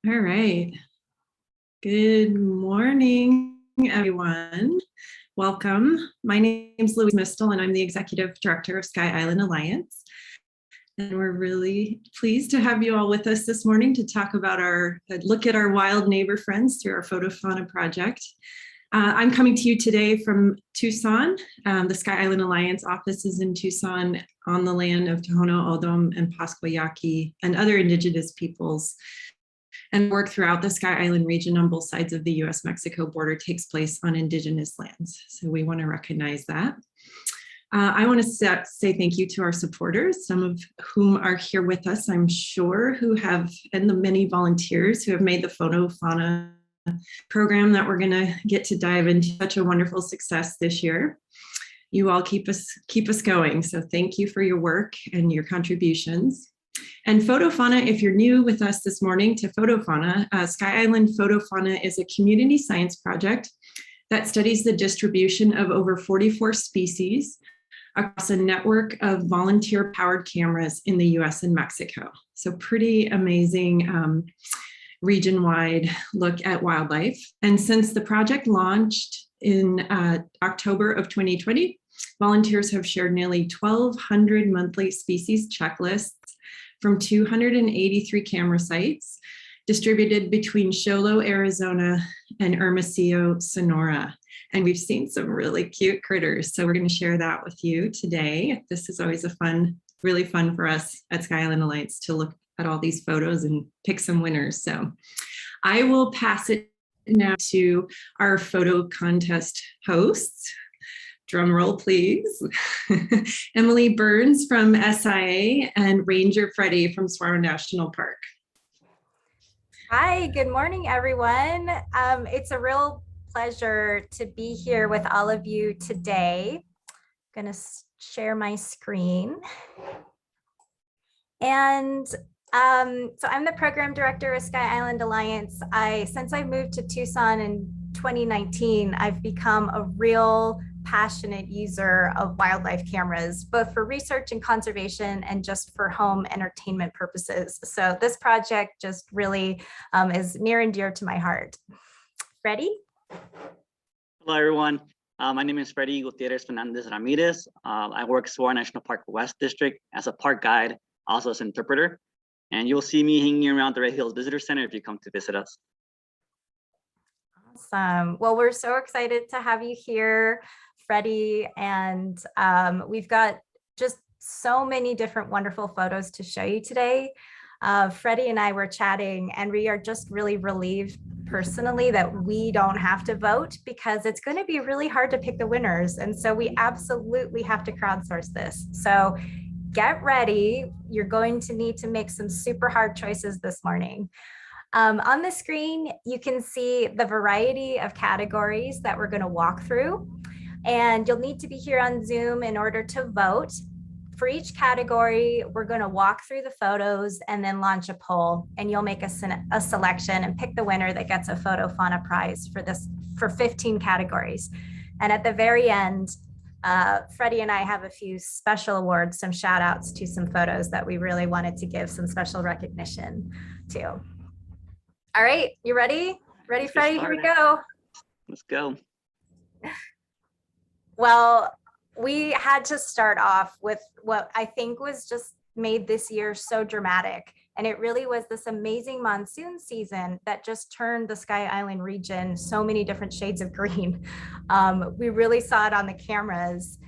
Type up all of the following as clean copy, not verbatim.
All right. Good morning, everyone. Welcome. My name is Louise Mistel, and I'm the Executive Director of Sky Island Alliance. And we're really pleased to have you all with us this morning to talk about look at our wild neighbor friends through our FotoFauna project. I'm coming to you today from Tucson. The Sky Island Alliance office is in Tucson on the land of Tohono O'odham and Pascua Yaqui and other indigenous peoples. And work throughout the Sky Island region on both sides of the US-Mexico border takes place on indigenous lands. So we want to recognize that. I want to say thank you to our supporters, some of whom are here with us, I'm sure, and the many volunteers who have made the FotoFauna program that we're going to get to dive into such a wonderful success this year. You all keep us going. So thank you for your work and your contributions. And FotoFauna, if you're new with us this morning to FotoFauna, Sky Island FotoFauna is a community science project that studies the distribution of over 44 species across a network of volunteer-powered cameras in the US and Mexico. So pretty amazing region-wide look at wildlife. And since the project launched in October of 2020, volunteers have shared nearly 1,200 monthly species checklists from 283 camera sites distributed between Xolo, Arizona and Hermosillo, Sonora. And we've seen some really cute critters. So we're going to share that with you today. This is always really fun for us at Sky Island Alliance to look at all these photos and pick some winners. So I will pass it now to our photo contest hosts. Drum roll, please. Emily Burns from SIA and Ranger Freddy from Saguaro National Park. Hi, good morning, everyone. It's a real pleasure to be here with all of you today. I'm going to share my screen. And so I'm the program director of Sky Island Alliance. Since I moved to Tucson in 2019, I've become a real passionate user of wildlife cameras, both for research and conservation and just for home entertainment purposes. So this project just really is near and dear to my heart. Freddie? Hello, everyone. My name is Freddie Gutierrez Fernandez-Ramirez. I work Saguaro National Park West District as a park guide, also as an interpreter. And you'll see me hanging around the Red Hills Visitor Center if you come to visit us. Awesome. Well, we're so excited to have you here, Freddie, and we've got just so many different wonderful photos to show you today. Freddie and I were chatting, and we are just really relieved personally that we don't have to vote because it's going to be really hard to pick the winners. And so we absolutely have to crowdsource this. So get ready. You're going to need to make some super hard choices this morning. On the screen, you can see the variety of categories that we're going to walk through, and you'll need to be here on Zoom in order to vote. For each category, we're going to walk through the photos and then launch a poll, and you'll make a selection and pick the winner that gets a FotoFauna prize for 15 categories. And at the very end, Freddie and I have a few special awards, some shout outs to some photos that we really wanted to give some special recognition to. All right, you ready? Ready, Freddie? Here we go. Let's go. Well, we had to start off with what I think was just made this year so dramatic. And it really was this amazing monsoon season that just turned the Sky Island region so many different shades of green. We really saw it on the cameras.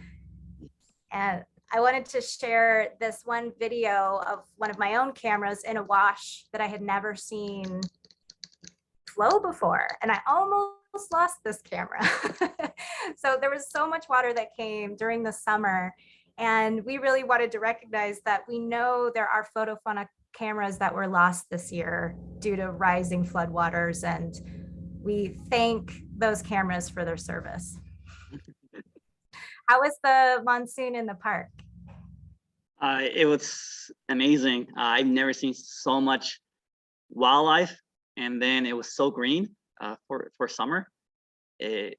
And I wanted to share this one video of one of my own cameras in a wash that I had never seen flow before, and I almost lost this camera. So there was so much water that came during the summer, and we really wanted to recognize that we know there are FotoFauna cameras that were lost this year due to rising floodwaters, and we thank those cameras for their service. How was the monsoon in the park? It was amazing. I've never seen so much wildlife, and then it was so green for summer. Man,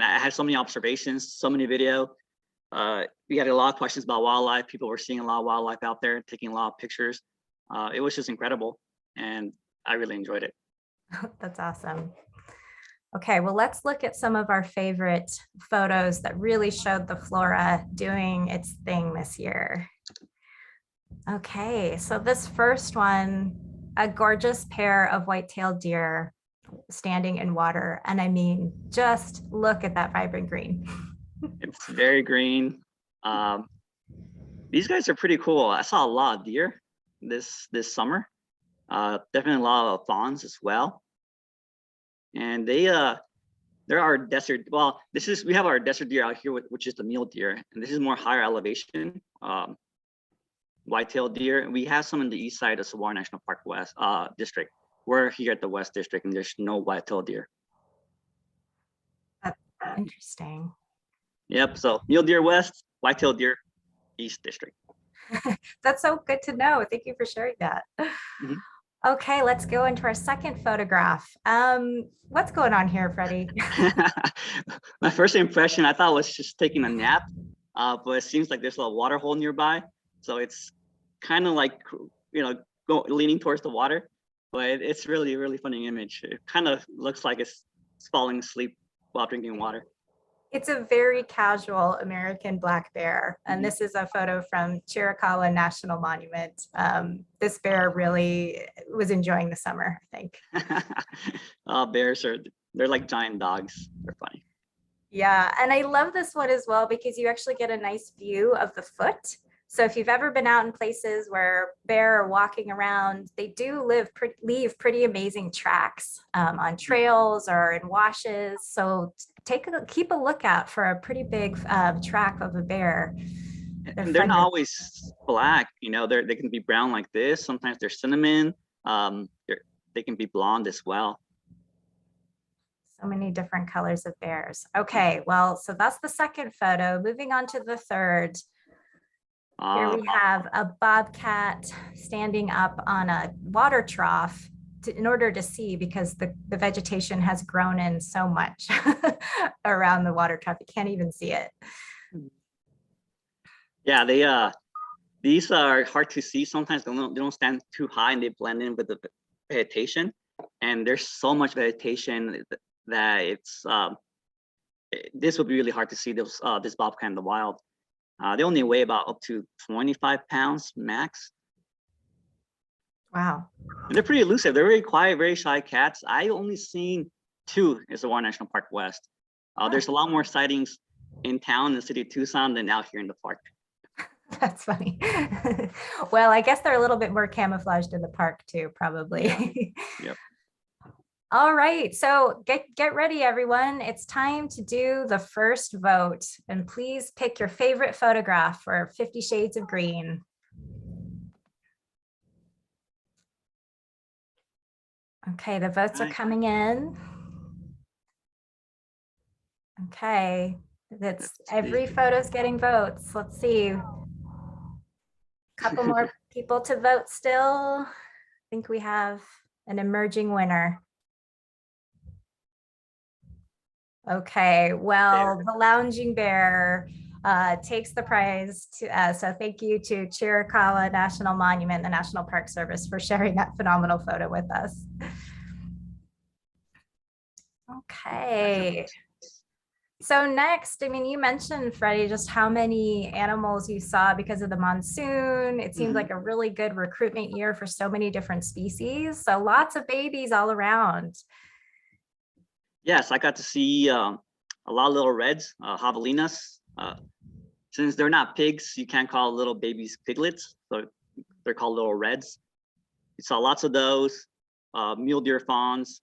I had so many observations, so many video. We had a lot of questions about wildlife. People were seeing a lot of wildlife out there, taking a lot of pictures. It was just incredible. And I really enjoyed it. That's awesome. Okay, well, let's look at some of our favorite photos that really showed the flora doing its thing this year. Okay, so this first one, a gorgeous pair of white-tailed deer standing in water. And I mean, just look at that vibrant green. It's very green. These guys are pretty cool. I saw a lot of deer this summer. Definitely a lot of fawns as well. And there are desert. Well, we have our desert deer out here, which is the mule deer, and this is more higher elevation. White-tailed deer, and we have some in the east side of Saguaro National Park West district. We're here at the West District, and there's no white-tailed deer. That's interesting. Yep. So mule deer west, white-tailed deer east district. That's so good to know. Thank you for sharing that. Mm-hmm. Okay, let's go into our second photograph. What's going on here, Freddie? My first impression, I thought was just taking a nap, but it seems like there's a water hole nearby. So it's kind of like, leaning towards the water, but it's really, really funny image. It kind of looks like it's falling asleep while drinking water. It's a very casual American black bear. And this is a photo from Chiricahua National Monument. This bear really was enjoying the summer, I think. Bears they're like giant dogs. They're funny. Yeah, and I love this one as well because you actually get a nice view of the foot. So if you've ever been out in places where bear are walking around, they do leave pretty amazing tracks on trails or in washes. So keep a lookout for a pretty big track of a bear. They're not always black, they can be brown like this. Sometimes they're cinnamon. They can be blonde as well. So many different colors of bears. Okay, well, so that's the second photo. Moving on to the third. Here we have a bobcat standing up on a water trough in order to see, because the vegetation has grown in so much around the water trough. You can't even see it. Yeah, these are hard to see. Sometimes they don't stand too high and they blend in with the vegetation. And there's so much vegetation that this would be really hard to see this bobcat in the wild. They only weigh about up to 25 pounds max. Wow. And they're pretty elusive. They're very quiet, very shy cats. I only seen 2 in Saguaro National Park West. There's a lot more sightings in town in the city of Tucson than out here in the park. That's funny. Well, I guess they're a little bit more camouflaged in the park too, probably. Yep. All right, so get ready, everyone. It's time to do the first vote, and please pick your favorite photograph for 50 Shades of Green. Okay, the votes are coming in. Okay, every photo's getting votes. Let's see. A couple more people to vote still. I think we have an emerging winner. Okay, well, the lounging bear takes the prize. So thank you to Chiricahua National Monument, the National Park Service, for sharing that phenomenal photo with us. Okay. So next, I mean, you mentioned, Freddie, just how many animals you saw because of the monsoon. It seemed like a really good recruitment year for so many different species. So lots of babies all around. Yes, I got to see a lot of little reds, javelinas. Since they're not pigs, you can't call little babies piglets, so they're called little reds. You saw lots of those, mule deer fawns,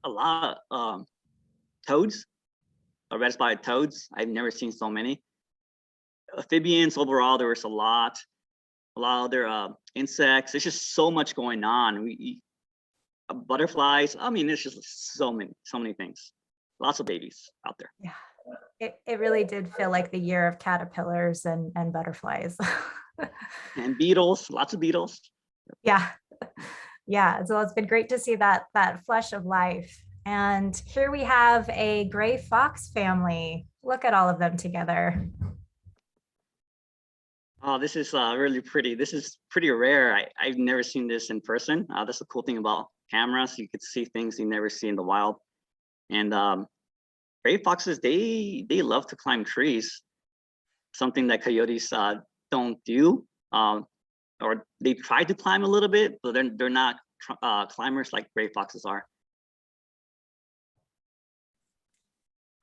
a lot of toads, red-spotted toads. I've never seen so many. Amphibians overall, there was a lot of other insects. There's just so much going on. Butterflies. I mean, it's just so many things. Lots of babies out there. Yeah, it really did feel like the year of caterpillars and butterflies. And beetles, lots of beetles. Yeah, so it's been great to see that flush of life. And here we have a gray fox family. Look at all of them together. Oh, this is really pretty. This is pretty rare. I've never seen this in person. That's the cool thing about cameras. You could see things you never see in the wild. And gray foxes, they love to climb trees, something that coyotes don't do. Or they try to climb a little bit, but they're not climbers like gray foxes are.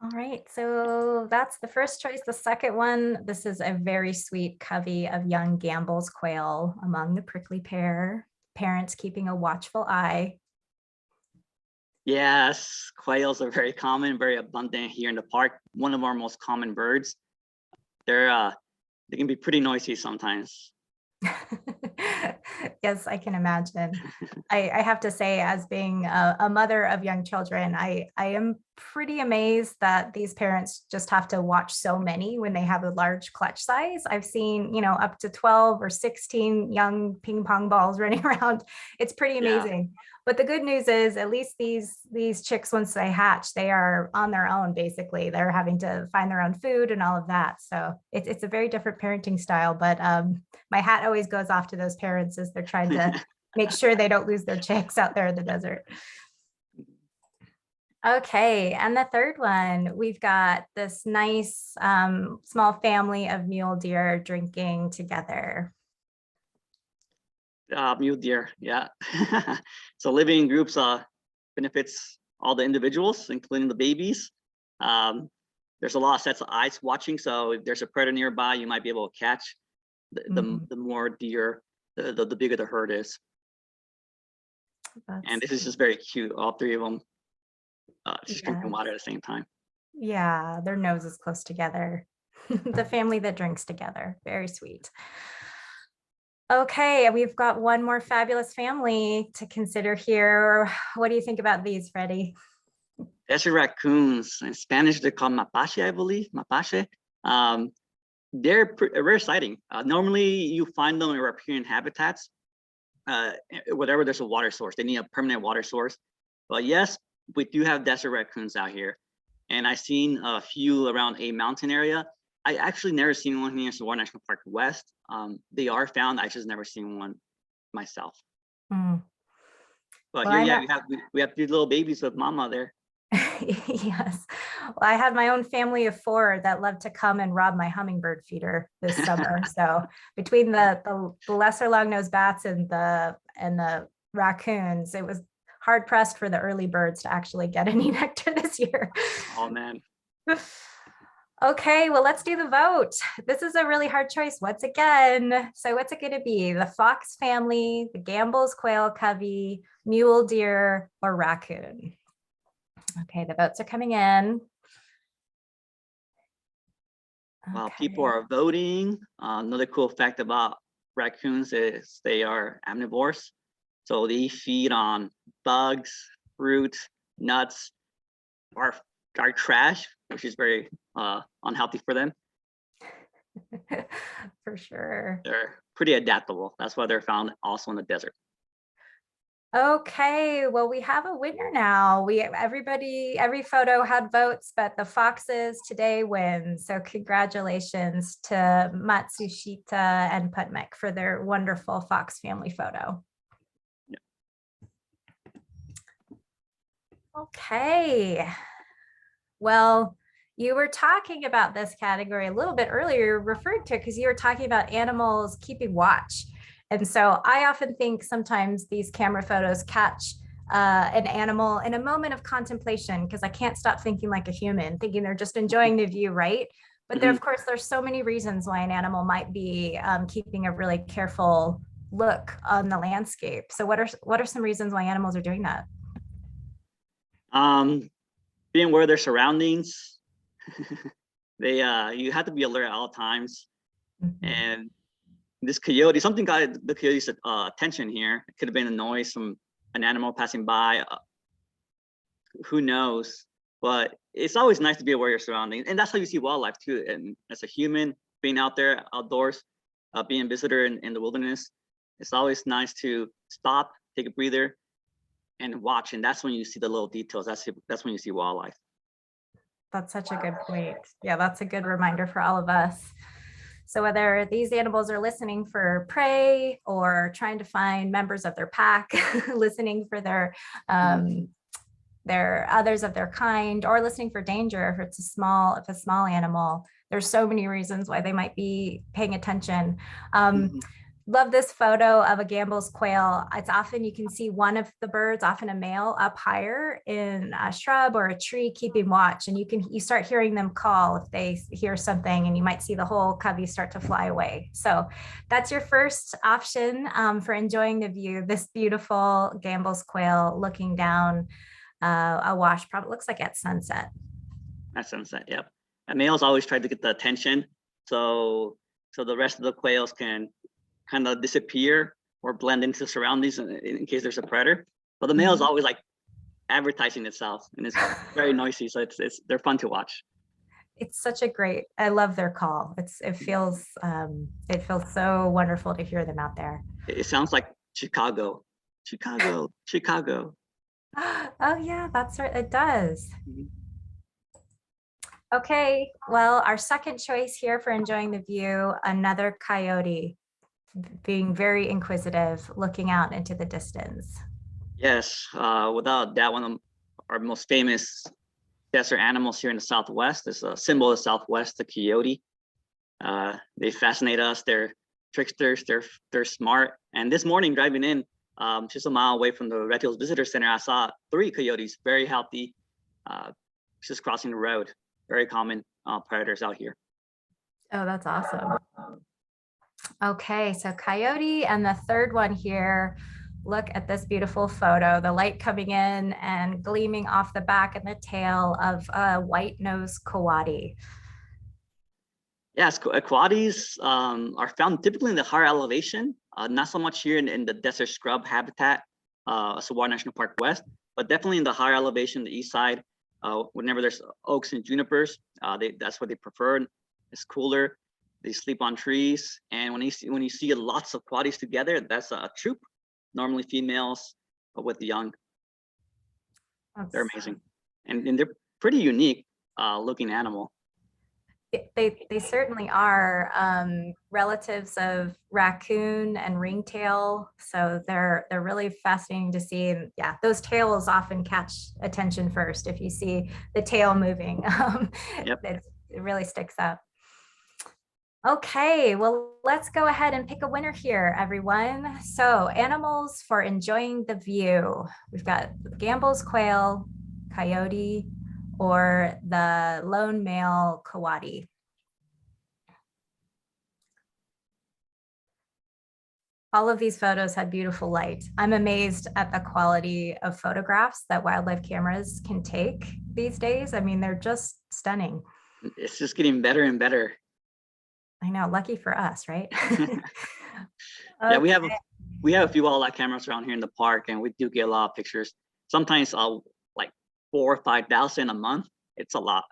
All right, so that's the first choice. The second one, this is a very sweet covey of young Gamble's quail among the prickly pear, parents keeping a watchful eye. Yes, quails are very common, very abundant here in the park. One of our most common birds. They can be pretty noisy sometimes. Yes, I can imagine. I have to say, as being a mother of young children, I am pretty amazed that these parents just have to watch so many when they have a large clutch size. I've seen, you know, up to 12 or 16 young ping pong balls running around. It's pretty amazing. Yeah. But the good news is, at least these chicks, once they hatch, they are on their own. Basically, they're having to find their own food and all of that. So it's a very different parenting style. But my hat always goes off to those parents as they're trying to make sure they don't lose their chicks out there in the desert. Okay, and the third one, we've got this nice small family of mule deer drinking together. Mule deer, yeah. So living in groups benefits all the individuals, including the babies. There's a lot of sets of eyes watching, so if there's a predator nearby, you might be able to catch the more deer, the bigger the herd is. And this is just very cute. All three of them just drinking water at the same time. Yeah, their noses close together. The family that drinks together. Very sweet. Okay, we've got one more fabulous family to consider here. What do you think about these, Freddie? Desert raccoons. In Spanish, they're called mapache, I believe. Mapache. They're very exciting. Normally, you find them in riparian habitats. Whatever there's a water source, they need a permanent water source. But yes, we do have desert raccoons out here, and I've seen a few around a mountain area. I actually never seen one here in Saguaro National Park West. They are found. I just never seen one myself. But well, here, yeah, we have 3 little babies with mama there. Yes. Well, I had my own family of 4 that loved to come and rob my hummingbird feeder this summer. So between the lesser long-nosed bats and the raccoons, it was hard pressed for the early birds to actually get any nectar this year. Oh man. Okay, well, let's do the vote. This is a really hard choice once again. So what's it going to be? The fox family, the Gamble's quail covey, mule deer, or raccoon? Okay, the votes are coming in. While people are voting, another cool fact about raccoons is they are omnivores. So they feed on bugs, fruit, nuts, or trash, which is very unhealthy for them. For sure. They're pretty adaptable. That's why they're found also in the desert. Okay, well, we have a winner now. Every photo had votes, but the foxes today win. So congratulations to Matsushita and Putmek for their wonderful fox family photo. Yeah. Okay. Well, you were talking about this category a little bit earlier, referred to it because you were talking about animals keeping watch. And so I often think sometimes these camera photos catch an animal in a moment of contemplation, because I can't stop thinking like a human, thinking they're just enjoying the view, right? But there, of course, there's so many reasons why an animal might be keeping a really careful look on the landscape. So what are some reasons why animals are doing that? Being aware of their surroundings. You have to be alert at all times. And this coyote, something got the coyote's attention here. It could have been a noise from an animal passing by. Who knows? But it's always nice to be aware of your surroundings, and that's how you see wildlife too. And as a human, being out there outdoors, being a visitor in the wilderness, it's always nice to stop, take a breather, and watch. And that's when you see the little details. That's when you see wildlife. That's such a good point. Yeah, that's a good reminder for all of us. So whether these animals are listening for prey or trying to find members of their pack, listening for their others of their kind, or listening for danger if it's a small animal, there's so many reasons why they might be paying attention. Love this photo of a Gambel's quail. It's often you can see one of the birds, often a male, up higher in a shrub or a tree keeping watch, and you start hearing them call if they hear something, and you might see the whole covey start to fly away. So that's your first option for enjoying the view. This beautiful Gambel's quail looking down a wash, probably looks like at sunset. At sunset, yep. And males always try to get the attention, so the rest of the quails can kind of disappear or blend into the surroundings in case there's a predator. But the male is always like advertising itself, and it's very noisy, so they're fun to watch. It's such a great, I love their call. It feels so wonderful to hear them out there. It sounds like Chicago. Oh yeah, that's right, it does. Okay, well, our second choice here for enjoying the view, another coyote, being very inquisitive, looking out into the distance. Yes, without that, one of our most famous desert animals here in the Southwest is a symbol of the Southwest, the coyote. They fascinate us. They're tricksters. They're smart. And this morning, driving in, just a mile away from the Ringtails Visitor Center, I saw 3 coyotes, very healthy, just crossing the road. Very common predators out here. Oh, that's awesome. Okay, so coyote, and the third one here, look at this beautiful photo, the light coming in and gleaming off the back and the tail of a white-nosed coyote. Yes, coyotes are found typically in the higher elevation, not so much here in the desert scrub habitat, Saguaro National Park West, but definitely in the higher elevation, the east side. Whenever there's oaks and junipers, that's what they prefer. It's cooler. They sleep on trees, and when you see lots of coyotes together, that's a troop. Normally females with the young. They're amazing, and they're pretty unique looking animal. They certainly are relatives of Raccoon and Ringtail, so they're really fascinating to see. And yeah, those tails often catch attention first. If you see the tail moving, Yep. it really sticks out. Okay, well, let's go ahead and pick a winner here, everyone. So animals for enjoying the view. We've got Gambel's quail, coyote, or the lone male coyote. All of these photos had beautiful light. I'm amazed at the quality of photographs that wildlife cameras can take these days. I mean, they're just stunning. It's just getting better and better. I know, lucky for us, right? Yeah, we have a few wildlife cameras around here in the park, and we do get a lot of pictures. Sometimes like 4,000 or 5,000 a month. It's a lot.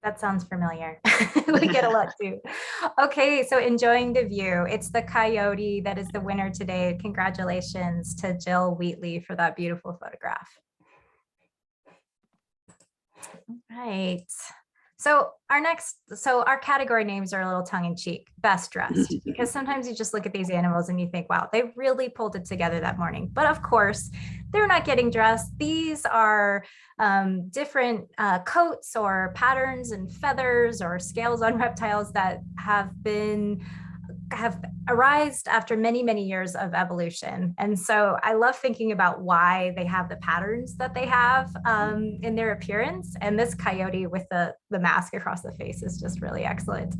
That sounds familiar. We get a lot too. Okay, so enjoying the view. It's the coyote that is the winner today. Congratulations to Jill Wheatley for that beautiful photograph. All right. So our category names are a little tongue-in-cheek, best dressed, because sometimes you just look at these animals and you think, wow, they really pulled it together that morning. But of course, they're not getting dressed. These are different coats or patterns and feathers or scales on reptiles that have arisen after many, many years of evolution. And so I love thinking about why they have the patterns that they have in their appearance. And this coyote with the mask across the face is just really excellent.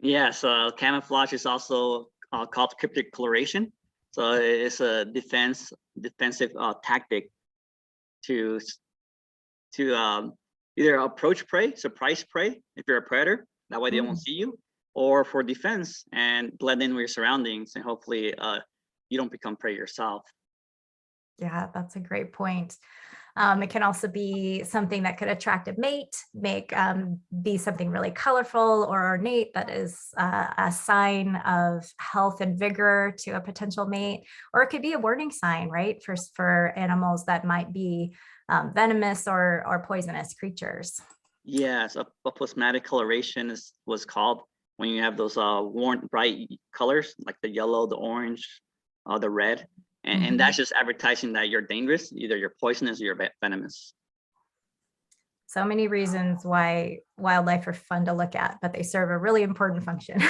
Yes, camouflage is also called cryptic coloration. So it's a defensive tactic to either approach prey, surprise prey if you're a predator. That way they won't see you. Or for defense and blend in with your surroundings, and hopefully you don't become prey yourself. Yeah, that's a great point. It can also be something that could attract a mate, be something really colorful or ornate that is a sign of health and vigor to a potential mate, or it could be a warning sign, right, for animals that might be venomous or poisonous creatures. Yes, a plasmatic coloration was called when you have those warm bright colors like the yellow, the orange, the red, and that's just advertising that you're dangerous, either you're poisonous or you're venomous. So many reasons why wildlife are fun to look at, but they serve a really important function.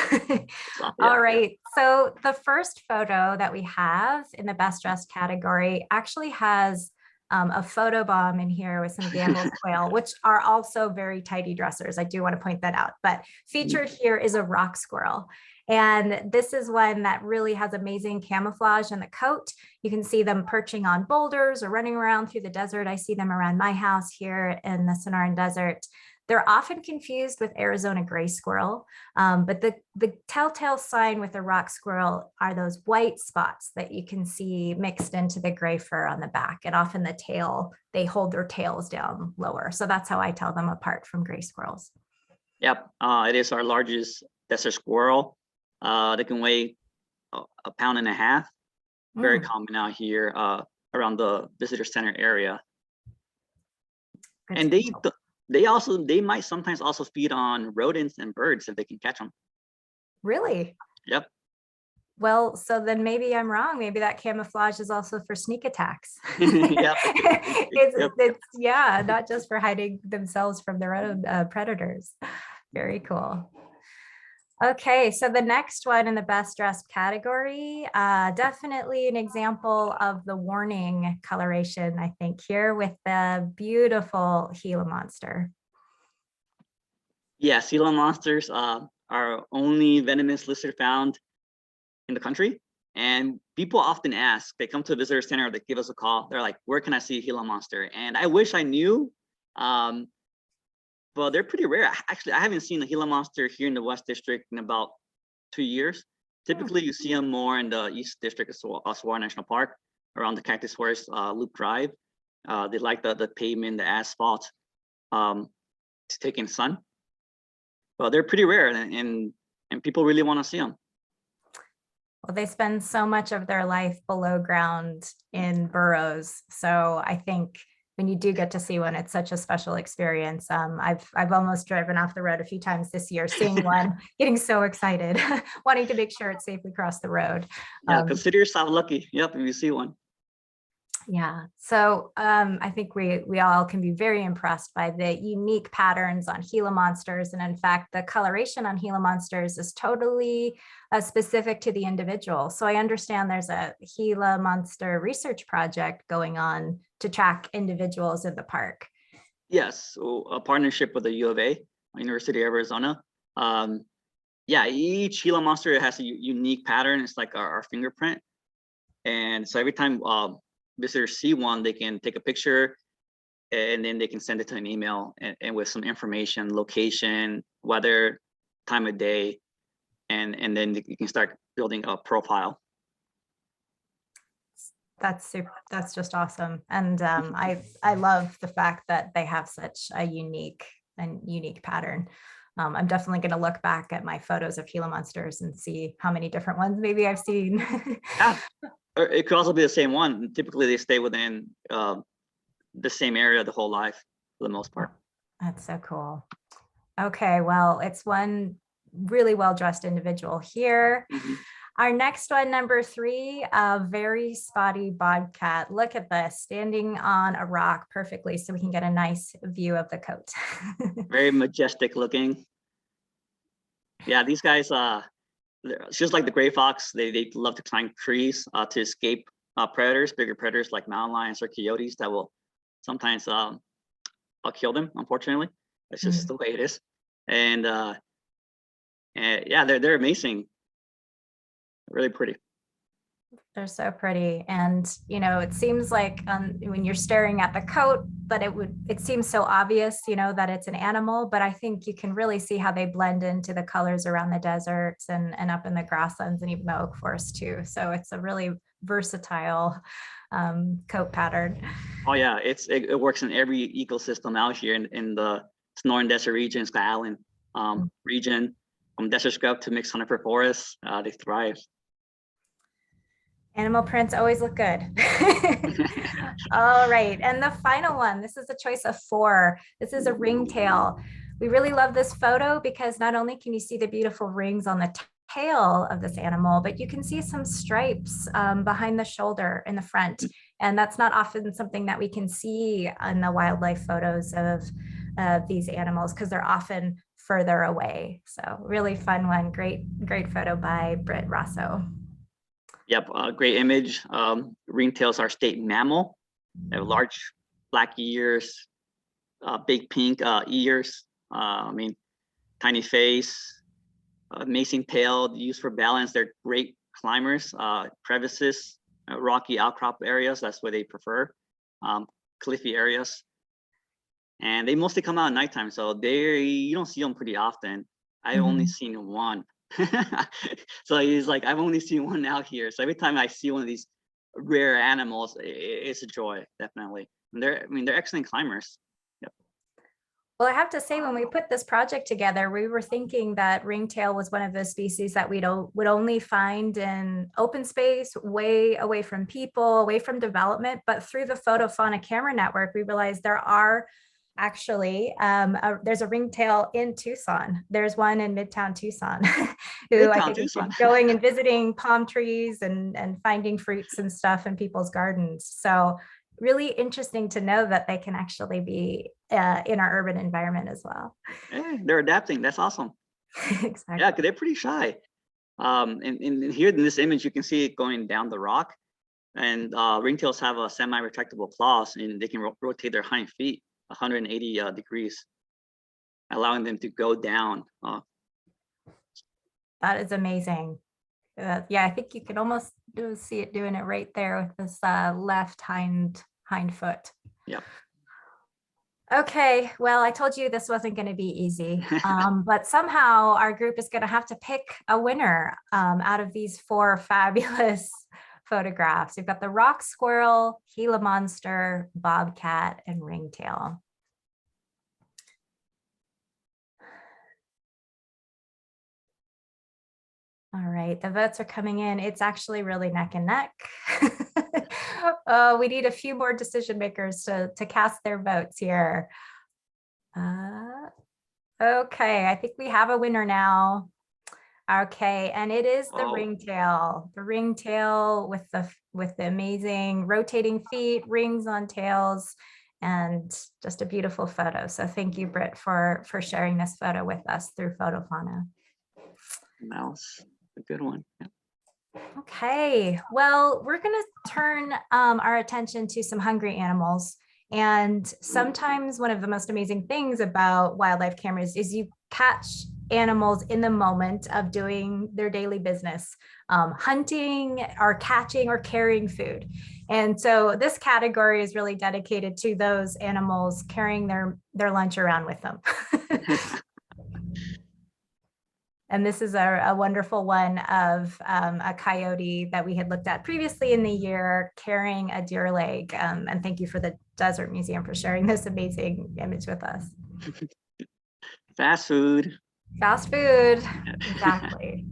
All right. So the first photo that we have in the best dressed category actually has a photo bomb in here with some Gambel's quail, which are also very tidy dressers. I do want to point that out, but featured here is a rock squirrel. And this is one that really has amazing camouflage in the coat. You can see them perching on boulders or running around through the desert. I see them around my house here in the Sonoran Desert. They're often confused with Arizona gray squirrel, but the telltale sign with the rock squirrel are those white spots that you can see mixed into the gray fur on the back. And often the tail, they hold their tails down lower. So that's how I tell them apart from gray squirrels. Yep, it is our largest desert squirrel. They can weigh a pound and a half. Very common out here around the visitor center area. And they might sometimes also feed on rodents and birds if they can catch them. Really? Yep. Well, so then maybe I'm wrong. Maybe that camouflage is also for sneak attacks. Yep. It's yeah, not just for hiding themselves from their own predators. Very cool. Okay, so the next one in the best dressed category, definitely an example of the warning coloration, I think, here with the beautiful Gila Monster. Yeah, Gila monsters are only venomous lizard found in the country. And people often ask, they come to a visitor center, they give us a call. They're like, where can I see a Gila monster? And I wish I knew. Well, they're pretty rare. Actually, I haven't seen a Gila monster here in the West District in about 2 years. Typically, you see them more in the East District of Saguaro National Park, around the Cactus Forest Loop Drive. They like the pavement, the asphalt, to take in sun. Well, they're pretty rare, and people really want to see them. Well, they spend so much of their life below ground in burrows. So I think when you do get to see one, it's such a special experience. I've almost driven off the road a few times this year, seeing one, getting so excited, wanting to make sure it's safely crossed the road. Yeah, consider yourself lucky. Yep, if you see one. Yeah, so I think we all can be very impressed by the unique patterns on Gila monsters. And in fact, the coloration on Gila monsters is totally specific to the individual. So I understand there's a Gila monster research project going on to track individuals in the park. Yes, so a partnership with the U of A, University of Arizona. Yeah, each Gila monster has a unique pattern. It's like our fingerprint. And so every time visitors see one, they can take a picture and then they can send it to an email and with some information, location, weather, time of day, and then you can start building a profile. That's super. That's just awesome. And I love the fact that they have such a unique pattern. I'm definitely going to look back at my photos of Gila monsters and see how many different ones maybe I've seen. Yeah. It could also be the same one. Typically, they stay within the same area the whole life for the most part. That's so cool. Okay, well, it's one really well-dressed individual here. Our next one, number 3, a very spotty bobcat. Look at this, standing on a rock perfectly so we can get a nice view of the coat. Very majestic looking. Yeah, these guys, it's just like the gray fox. They love to climb trees to escape predators, bigger predators like mountain lions or coyotes that will sometimes kill them. Unfortunately, that's just the way it is. And yeah, they're amazing. Really pretty. They're so pretty. And, you know, it seems like when you're staring at the coat, that it seems so obvious, you know, that it's an animal, but I think you can really see how they blend into the colors around the deserts and up in the grasslands and even the oak forest too. So it's a really versatile coat pattern. Oh yeah, it works in every ecosystem out here in the Sonoran Desert region, Sky Island region, from desert scrub to mixed conifer forests. They thrive. Animal prints always look good. All right, and the final one, this is a choice of 4. This is a ringtail. We really love this photo because not only can you see the beautiful rings on the tail of this animal, but you can see some stripes behind the shoulder in the front. And that's not often something that we can see in the wildlife photos of these animals because they're often further away. So really fun one. Great photo by Britt Rosso. Yep, great image. Ringtails are state mammal. They have large black ears, big pink ears. Tiny face, amazing tail used for balance. They're great climbers, crevices, rocky outcrop areas. That's where they prefer, cliffy areas. And they mostly come out at nighttime, so you don't see them pretty often. I've only seen one. So he's like, I've only seen one out here. So every time I see one of these rare animals, it's a joy, definitely. And they're excellent climbers. Yep. Well, I have to say, when we put this project together, we were thinking that ringtail was one of those species that we would only find in open space, way away from people, away from development. But through the FotoFauna camera network, we realized there are actually, there's a ringtail in Tucson. There's one in Midtown Tucson who I think is going and visiting palm trees and finding fruits and stuff in people's gardens. So really interesting to know that they can actually be in our urban environment as well. Yeah, they're adapting. That's awesome. Exactly. Yeah, because they're pretty shy. And here in this image, you can see it going down the rock. And ringtails have a semi-retractable claws, and they can rotate their hind feet 180 degrees, allowing them to go down. That is amazing. Yeah, I think you can almost see it doing it right there with this left hind foot. Yep. Okay, well, I told you this wasn't going to be easy, but somehow our group is going to have to pick a winner out of these 4 fabulous photographs. We've got the rock squirrel, Gila monster, bobcat, and ringtail. All right, the votes are coming in. It's actually really neck and neck. We need a few more decision makers to cast their votes here. Okay, I think we have a winner now. Okay, and it is the ringtail. The ringtail with the amazing rotating feet, rings on tails, and just a beautiful photo. So thank you, Britt, for sharing this photo with us through FotoFauna. Mouse, a good one. Yeah. Okay, well, we're going to turn our attention to some hungry animals. And sometimes one of the most amazing things about wildlife cameras is you catch animals in the moment of doing their daily business, hunting or catching or carrying food. And so this category is really dedicated to those animals carrying their lunch around with them. And this is a wonderful one of a coyote that we had looked at previously in the year carrying a deer leg. And thank you for the Desert Museum for sharing this amazing image with us. Fast food. Fast food, exactly.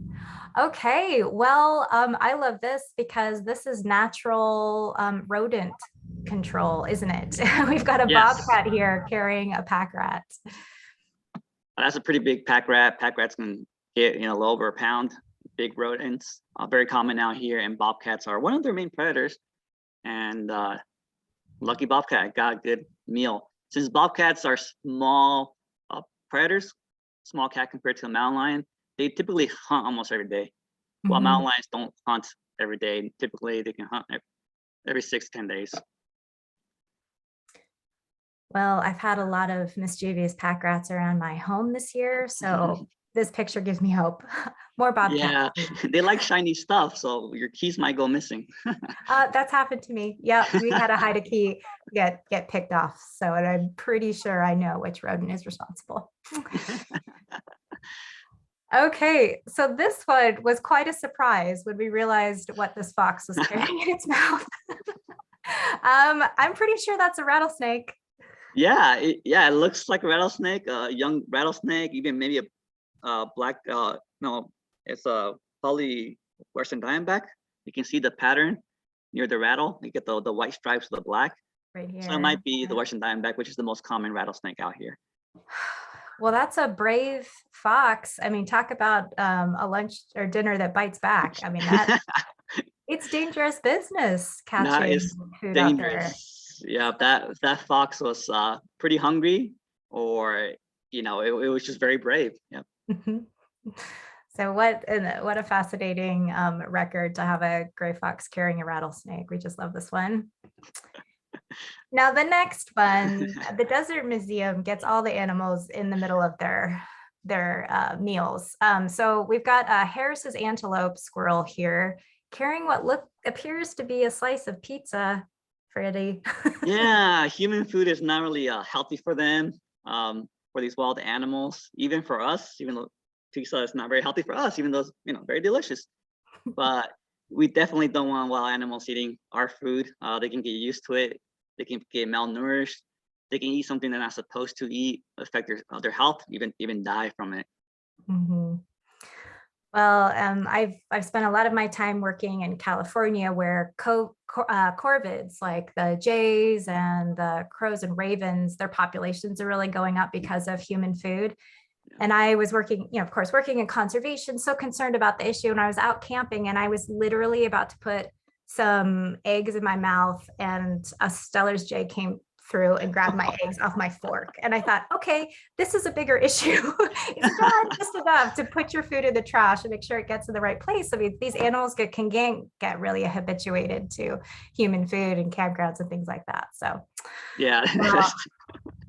Okay, well, I love this because this is natural rodent control, isn't it? We've got a bobcat here carrying a pack rat. That's a pretty big pack rat. Pack rats can get a little over a pound. Big rodents, very common out here, and bobcats are one of their main predators. And lucky bobcat got a good meal. Since bobcats are small predators, small cat compared to a mountain lion, they typically hunt almost every day. While mountain lions don't hunt every day. Typically, they can hunt every 6 to 10 days. Well, I've had a lot of mischievous pack rats around my home this year, so this picture gives me hope. More bobcats. Yeah, they like shiny stuff, so your keys might go missing. That's happened to me. Yeah, we had to hide a key get picked off, so I'm pretty sure I know which rodent is responsible. Okay, so this one was quite a surprise when we realized what this fox was carrying in its mouth. I'm pretty sure that's a rattlesnake. Yeah, it looks like a rattlesnake, a young rattlesnake, even maybe a black, no, it's a poly Western diamondback. You can see the pattern near the rattle. You get the white stripes with the black. Right here. So it might be the Russian diamondback, which is the most common rattlesnake out here. Well, that's a brave fox. I mean, talk about a lunch or dinner that bites back. I mean, that it's dangerous business That catching is food out there. dangerous. Yeah, that fox was pretty hungry, or it was just very brave. Yeah. So what a fascinating record to have a gray fox carrying a rattlesnake. We just love this one. Now the next one, the Desert Museum gets all the animals in the middle of their meals. So we've got Harris's antelope squirrel here carrying what appears to be a slice of pizza, Freddie. Yeah, human food is not really healthy for them, for these wild animals, even for us, even though pizza is not very healthy for us, even though it's very delicious. But we definitely don't want wild animals eating our food. They can get used to it. They can get malnourished. They can eat something they're not supposed to eat, affect their health, even die from it. Mm-hmm. Well, I've spent a lot of my time working in California, where corvids like the jays and the crows and ravens, their populations are really going up because of human food. And I was working, of course, working in conservation, so concerned about the issue. And I was out camping, and I was literally about to put some eggs in my mouth, and a Steller's jay came through and grabbed my eggs off my fork. And I thought, okay, this is a bigger issue. It's not just enough to put your food in the trash and make sure it gets in the right place. I mean, these animals can get really habituated to human food and campgrounds and things like that. So yeah,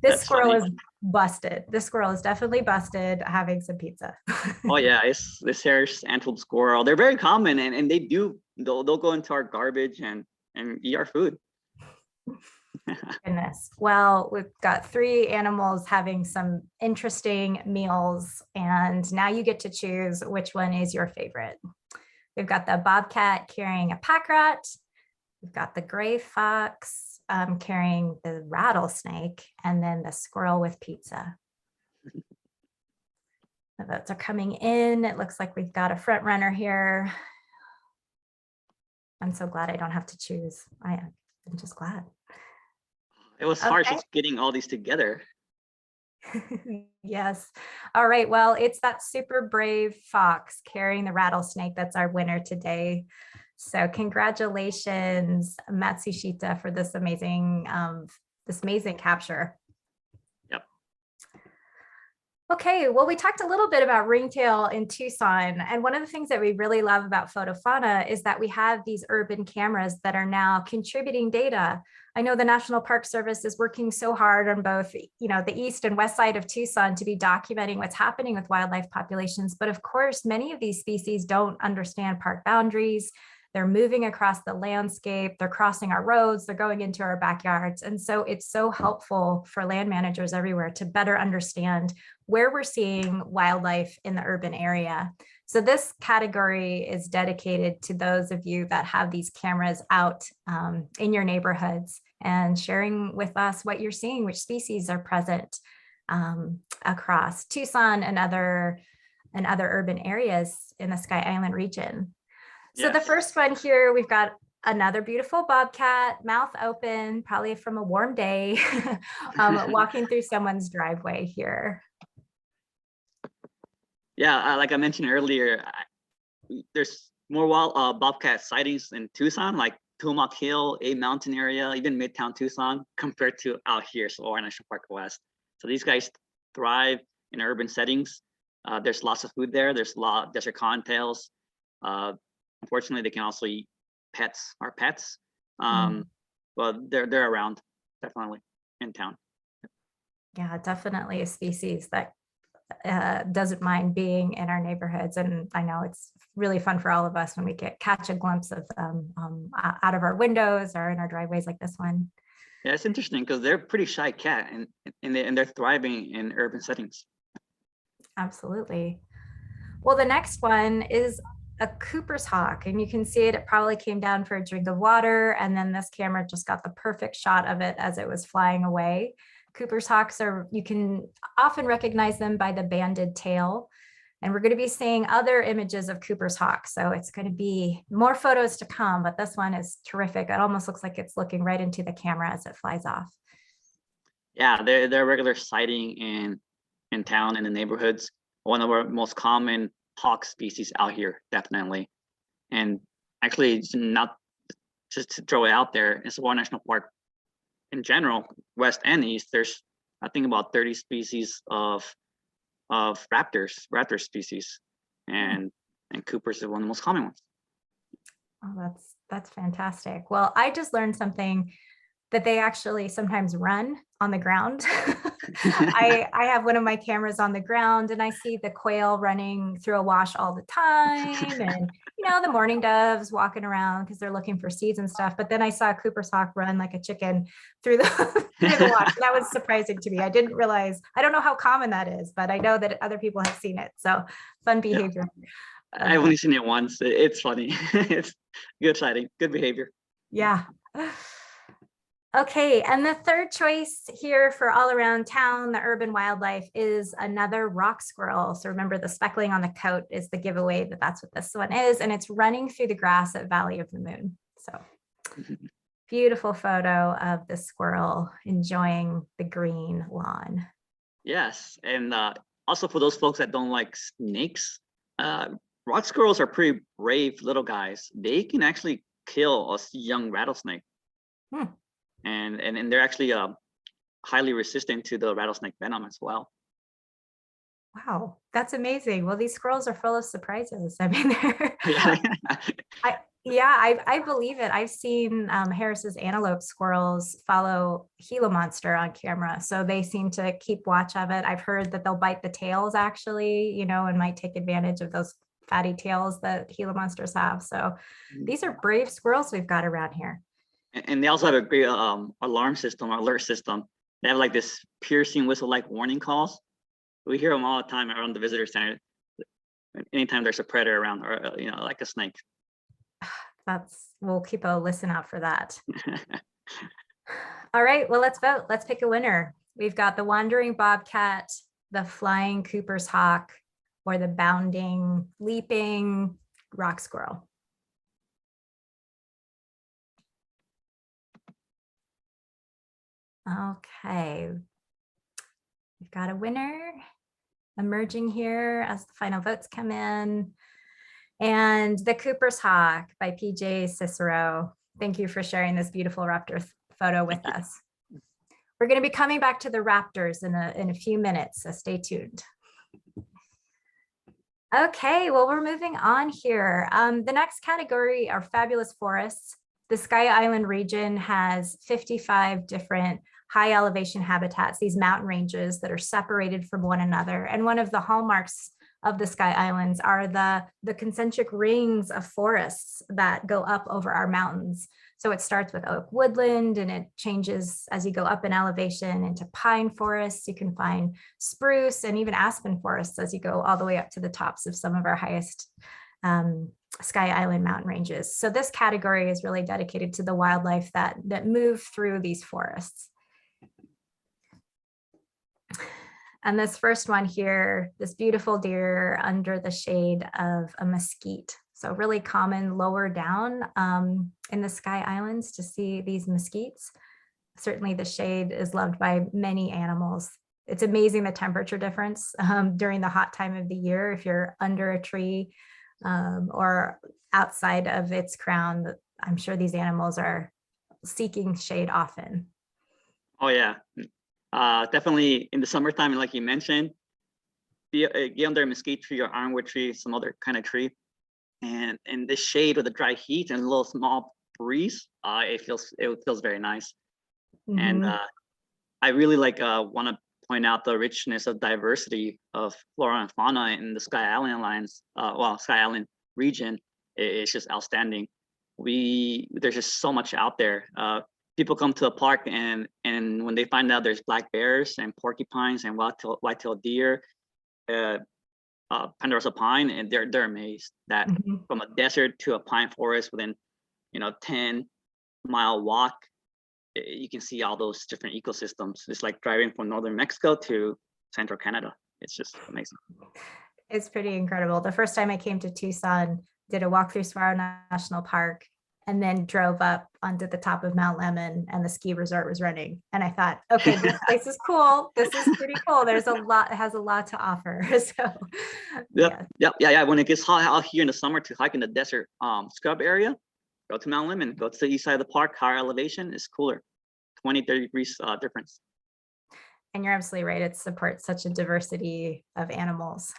this squirrel is busted. This squirrel is definitely busted having some pizza. Oh yeah, it's this Harris antelope squirrel. They're very common, and they'll go into our garbage and eat our food. Goodness. Well, we've got 3 animals having some interesting meals, and now you get to choose which one is your favorite. We've got the bobcat carrying a pack rat. We've got the gray fox carrying the rattlesnake, and then the squirrel with pizza. The votes are coming in. It looks like we've got a front runner here. I'm so glad I don't have to choose. I'm just glad. It was hard just getting all these together. Yes. All right. Well, it's that super brave fox carrying the rattlesnake that's our winner today. So congratulations, Matsushita, for this amazing capture. Yep. Okay, well, we talked a little bit about ringtail in Tucson, and one of the things that we really love about FotoFauna is that we have these urban cameras that are now contributing data. I know the National Park Service is working so hard on both, the east and west side of Tucson to be documenting what's happening with wildlife populations. But of course, many of these species don't understand park boundaries. They're moving across the landscape, they're crossing our roads, they're going into our backyards. And so it's so helpful for land managers everywhere to better understand where we're seeing wildlife in the urban area. So this category is dedicated to those of you that have these cameras out in your neighborhoods and sharing with us what you're seeing, which species are present across Tucson and other urban areas in the Sky Island region. So the first one here, we've got another beautiful bobcat, mouth open, probably from a warm day, walking through someone's driveway here. Yeah, like I mentioned earlier, there's more wild bobcat sightings in Tucson, like Tumac Hill, A Mountain area, even Midtown Tucson, compared to out here, Saguaro National Park West. So these guys thrive in urban settings. There's lots of food there. There's a lot of desert cottontails. Unfortunately, they can also eat our pets. But they're around, definitely in town. Yeah, definitely a species that doesn't mind being in our neighborhoods. And I know it's really fun for all of us when we catch a glimpse of them out of our windows or in our driveways like this one. Yeah, it's interesting because they're pretty shy cat and they're thriving in urban settings. Absolutely. Well, the next one is a Cooper's hawk, and you can see it probably came down for a drink of water, and then this camera just got the perfect shot of it as it was flying away. Cooper's hawks you can often recognize them by the banded tail. And we're going to be seeing other images of Cooper's hawk. So it's going to be more photos to come, but this one is terrific. It almost looks like it's looking right into the camera as it flies off. Yeah, they're a regular sighting in town and in neighborhoods. One of our most common hawk species out here, definitely. And actually, not just to throw it out there, in Saguaro National Park in general, west and east, there's I think about 30 species of raptor species, and Cooper's is one of the most common ones. Oh, that's fantastic. Well, I just learned something, that they actually sometimes run on the ground. I have one of my cameras on the ground, and I see the quail running through a wash all the time, and the mourning doves walking around because they're looking for seeds and stuff. But then I saw Cooper's hawk run like a chicken through the through the wash. That was surprising to me. I didn't realize. I don't know how common that is, but I know that other people have seen it. So fun behavior. Yeah. I've only seen it once. It's funny. It's good sighting, good behavior. Yeah. Okay, and the third choice here for all around town, the urban wildlife, is another rock squirrel. So remember, the speckling on the coat is the giveaway that that's what this one is, and it's running through the grass at Valley of the Moon. So beautiful photo of the squirrel enjoying the green lawn. Yes, and also for those folks that don't like snakes, rock squirrels are pretty brave little guys. They can actually kill a young rattlesnake. And they're actually highly resistant to the rattlesnake venom as well. Wow, that's amazing. Well, these squirrels are full of surprises. I mean, I believe it. I've seen Harris's antelope squirrels follow Gila Monster on camera, so they seem to keep watch of it. I've heard that they'll bite the tails actually, and might take advantage of those fatty tails that Gila Monsters have. So these are brave squirrels we've got around here. And they also have a great alarm system, alert system. They have like this piercing whistle-like warning calls. We hear them all the time around the visitor center. Anytime there's a predator around, or like a snake. We'll keep a listen out for that. All right, well, let's vote. Let's pick a winner. We've got the wandering bobcat, the flying Cooper's hawk, or the bounding, leaping rock squirrel. Okay, we've got a winner emerging here as the final votes come in. And the Cooper's hawk by PJ Cicero. Thank you for sharing this beautiful raptor photo with us. We're going to be coming back to the raptors in a few minutes, so stay tuned. Okay, well, we're moving on here. The next category are fabulous forests. The Sky Island region has 55 different high elevation habitats, these mountain ranges that are separated from one another. And one of the hallmarks of the Sky Islands are the concentric rings of forests that go up over our mountains. So it starts with oak woodland, and it changes as you go up in elevation into pine forests. You can find spruce and even aspen forests as you go all the way up to the tops of some of our highest Sky Island mountain ranges. So this category is really dedicated to the wildlife that move through these forests. And this first one here, this beautiful deer under the shade of a mesquite. So really common lower down in the Sky Islands to see these mesquites. Certainly the shade is loved by many animals. It's amazing the temperature difference during the hot time of the year. If you're under a tree or outside of its crown, I'm sure these animals are seeking shade often. Oh yeah. Definitely in the summertime, like you mentioned, get under a mesquite tree or ironwood tree, some other kind of tree, and in the shade with the dry heat and a little small breeze, it feels very nice. And I really want to point out the richness of diversity of flora and fauna in the Sky Island Sky Island region. It's just outstanding. There's just so much out there. People come to the park and when they find out there's black bears and porcupines and white-tailed deer, ponderosa pine, and they're amazed that from a desert to a pine forest within 10-mile walk, you can see all those different ecosystems. It's like driving from northern Mexico to central Canada. It's just amazing. It's pretty incredible. The first time I came to Tucson, did a walk through Saguaro National Park, and then drove up onto the top of Mount Lemmon, and the ski resort was running. And I thought, okay, this place is cool. This is pretty cool. There's a lot, it has a lot to offer. So Yeah. When it gets hot out here in the summer to hike in the desert scrub area, go to Mount Lemmon, go to the east side of the park, higher elevation is cooler, 20, 30 degrees difference. And you're absolutely right. It supports such a diversity of animals.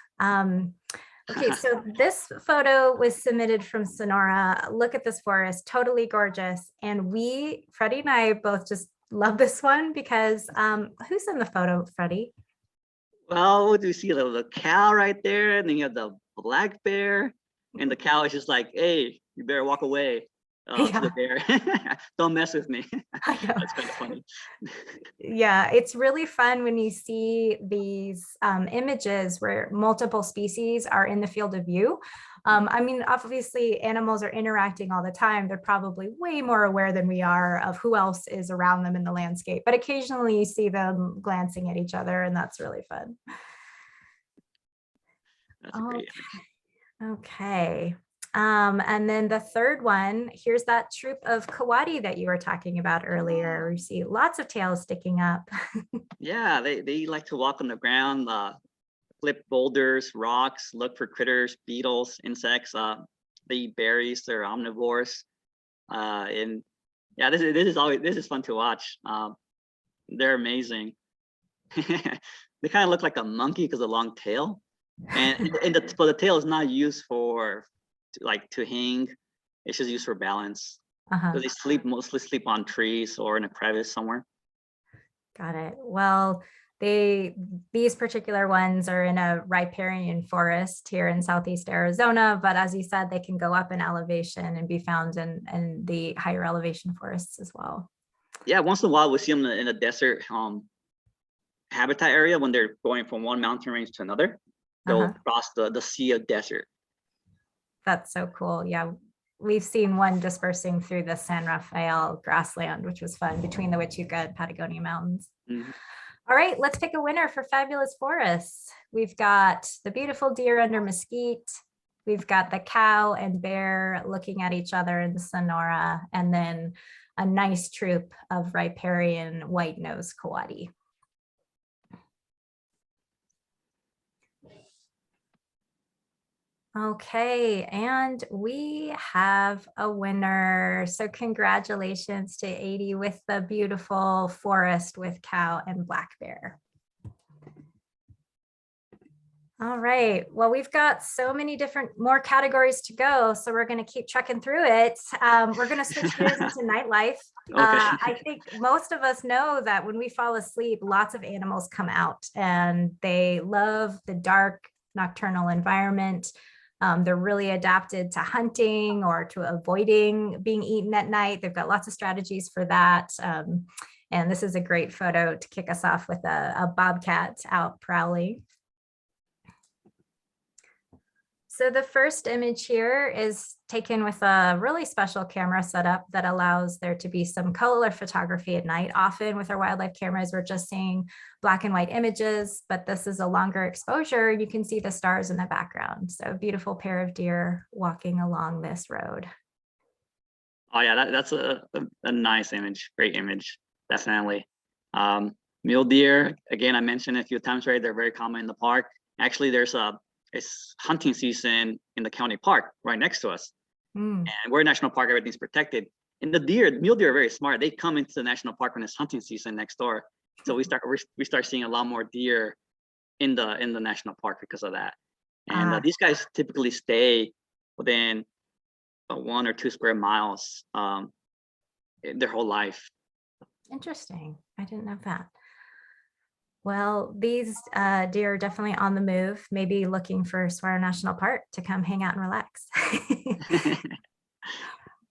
Okay, so this photo was submitted from Sonora. Look at this forest, totally gorgeous. And Freddie and I both just love this one because who's in the photo, Freddie? Well, what do you see? The cow right there, and then you have the black bear, and the cow is just like, hey, you better walk away. To the bear. Don't mess with me. That's kind of funny. Yeah, it's really fun when you see these images where multiple species are in the field of view. I mean, obviously animals are interacting all the time. They're probably way more aware than we are of who else is around them in the landscape, but occasionally you see them glancing at each other, and that's really fun. That's a great image. Okay. And then the third one, here's that troop of coyote that you were talking about earlier. You see lots of tails sticking up. Yeah, they like to walk on the ground, flip boulders, rocks, look for critters, beetles, insects. They eat berries. They're omnivores. And yeah, this is fun to watch. They're amazing. They kind of look like a monkey because of the long tail, and but the tail is not used for to hang. It's just used for balance. So they mostly sleep on trees or in a crevice somewhere. Got it. Well, these particular ones are in a riparian forest here in Southeast Arizona, but as you said, they can go up in elevation and be found in the higher elevation forests as well. Yeah, once in a while we see them in a desert habitat area when they're going from one mountain range to another. They'll cross the sea of desert. That's so cool. Yeah, we've seen one dispersing through the San Rafael grassland, which was fun, between the Huachuca and Patagonia Mountains. All right, let's pick a winner for Fabulous Forests. We've got the beautiful deer under mesquite. We've got the cow and bear looking at each other in the Sonora, and then a nice troop of riparian white-nosed coyote. Okay, and we have a winner. So congratulations to 80 with the beautiful forest with cow and black bear. All right, well, we've got so many more categories to go, so we're going to keep trucking through it. We're going to switch gears into nightlife. I think most of us know that when we fall asleep, lots of animals come out, and they love the dark nocturnal environment. They're really adapted to hunting or to avoiding being eaten at night. They've got lots of strategies for that. And this is a great photo to kick us off with a bobcat out prowling. So the first image here is taken with a really special camera setup that allows there to be some color photography at night. Often with our wildlife cameras, we're just seeing black and white images, but this is a longer exposure. You can see the stars in the background. So a beautiful pair of deer walking along this road. Oh yeah, that's a nice image, great image, definitely. Mule deer, again, I mentioned it a few times, right? They're very common in the park. Actually, it's hunting season in the county park right next to us. And we're a national park, everything's protected. And mule deer are very smart. They come into the national park when it's hunting season next door. So we start seeing a lot more deer in the national park because of that. And these guys typically stay within 1 or 2 square miles their whole life. Interesting. I didn't know that. Well, these deer are definitely on the move, maybe looking for Saguaro National Park to come hang out and relax.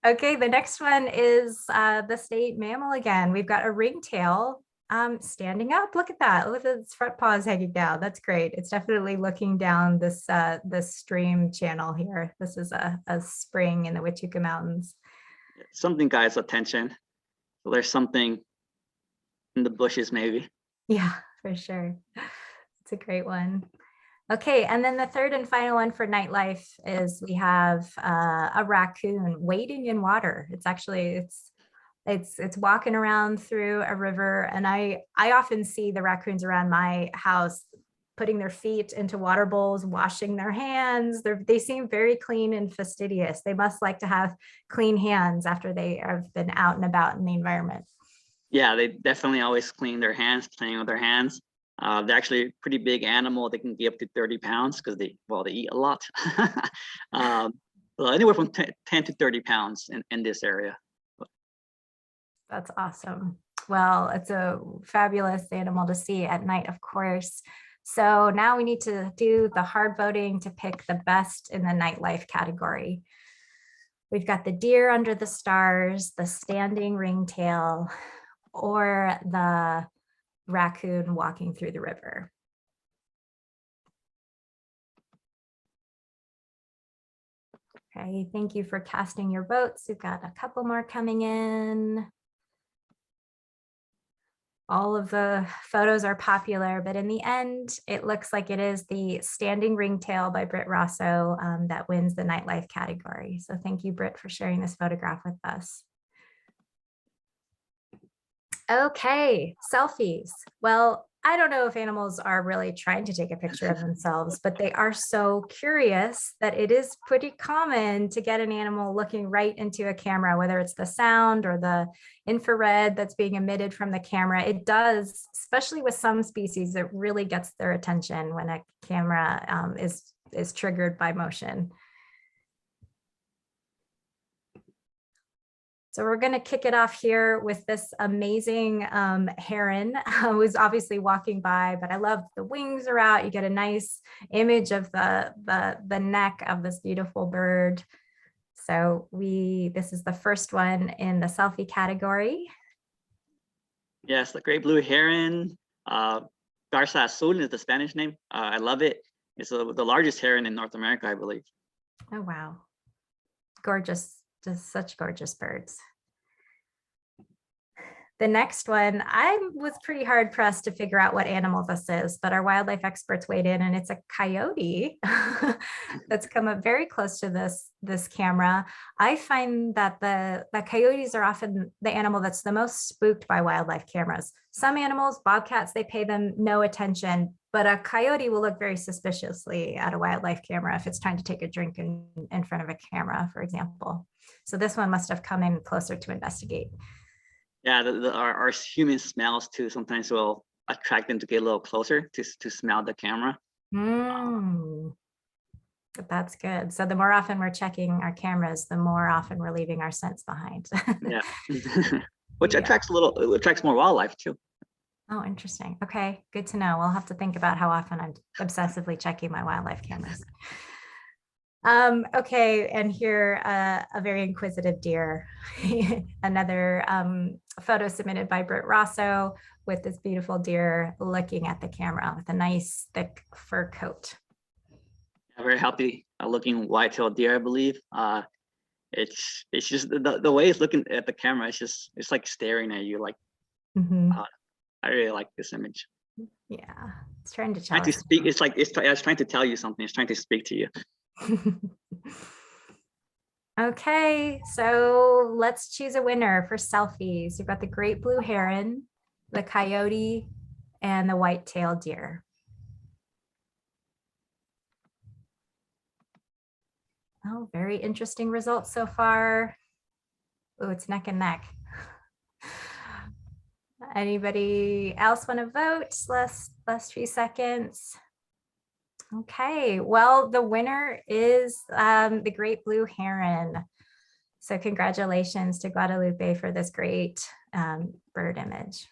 Okay, the next one is the state mammal again. We've got a ringtail standing up. Look at that. Look at its front paws hanging down. That's great. It's definitely looking down this stream channel here. This is a spring in the Huachuca Mountains. Something got its attention. So there's something in the bushes maybe. Yeah, for sure. It's a great one. Okay, and then the third and final one for Nightlife is we have a raccoon wading in water. It's actually, it's walking around through a river, and I often see the raccoons around my house putting their feet into water bowls, washing their hands. They seem very clean and fastidious. They must like to have clean hands after they have been out and about in the environment. Yeah, they definitely always clean their hands, playing with their hands. They're actually a pretty big animal. They can get up to 30 pounds because they eat a lot. Well, anywhere from 10 to 30 pounds in this area. That's awesome. Well, it's a fabulous animal to see at night, of course. So now we need to do the hard voting to pick the best in the nightlife category. We've got the deer under the stars, the standing ringtail, or the raccoon walking through the river. Okay, thank you for casting your votes. We've got a couple more coming in. All of the photos are popular, but in the end, it looks like it is the standing ringtail by Britt Rosso that wins the nightlife category. So thank you, Britt, for sharing this photograph with us. Okay, selfies. Well, I don't know if animals are really trying to take a picture of themselves, but they are so curious that it is pretty common to get an animal looking right into a camera, whether it's the sound or the infrared that's being emitted from the camera. It does, especially with some species, it really gets their attention when a camera is triggered by motion. So we're going to kick it off here with this amazing heron who's obviously walking by, but I love the wings are out. You get a nice image of the neck of this beautiful bird. So this is the first one in the selfie category. Yes, the great blue heron. Garza azul is the Spanish name. I love it. It's the largest heron in North America, I believe. Oh, wow. Gorgeous. Just such gorgeous birds. The next one, I was pretty hard pressed to figure out what animal this is, but our wildlife experts weighed in, and it's a coyote that's come up very close to this camera. I find that the coyotes are often the animal that's the most spooked by wildlife cameras. Some animals, bobcats, they pay them no attention, but a coyote will look very suspiciously at a wildlife camera if it's trying to take a drink in front of a camera, for example. So this one must have come in closer to investigate. Yeah, our human smells too sometimes will attract them to get a little closer to smell the camera. That's good. So the more often we're checking our cameras, the more often we're leaving our scents behind. Yeah, which attracts more wildlife too. Oh, interesting. Okay, good to know. We'll have to think about how often I'm obsessively checking my wildlife cameras. Okay, and here a very inquisitive deer. Another photo submitted by Britt Rosso with this beautiful deer looking at the camera with a nice thick fur coat. A very healthy looking white-tailed deer, I believe. It's just the way it's looking at the camera. It's like staring at you. Like I really like this image. Yeah, it's trying to tell. Trying to speak. It's like it's trying to tell you something. It's trying to speak to you. Okay, so let's choose a winner for selfies. You've got the great blue heron, the coyote, and the white-tailed deer. Oh, very interesting results so far. Oh, it's neck and neck. Anybody else want to vote? Last few seconds. Okay, well, the winner is the great blue heron. So congratulations to Guadalupe for this great bird image.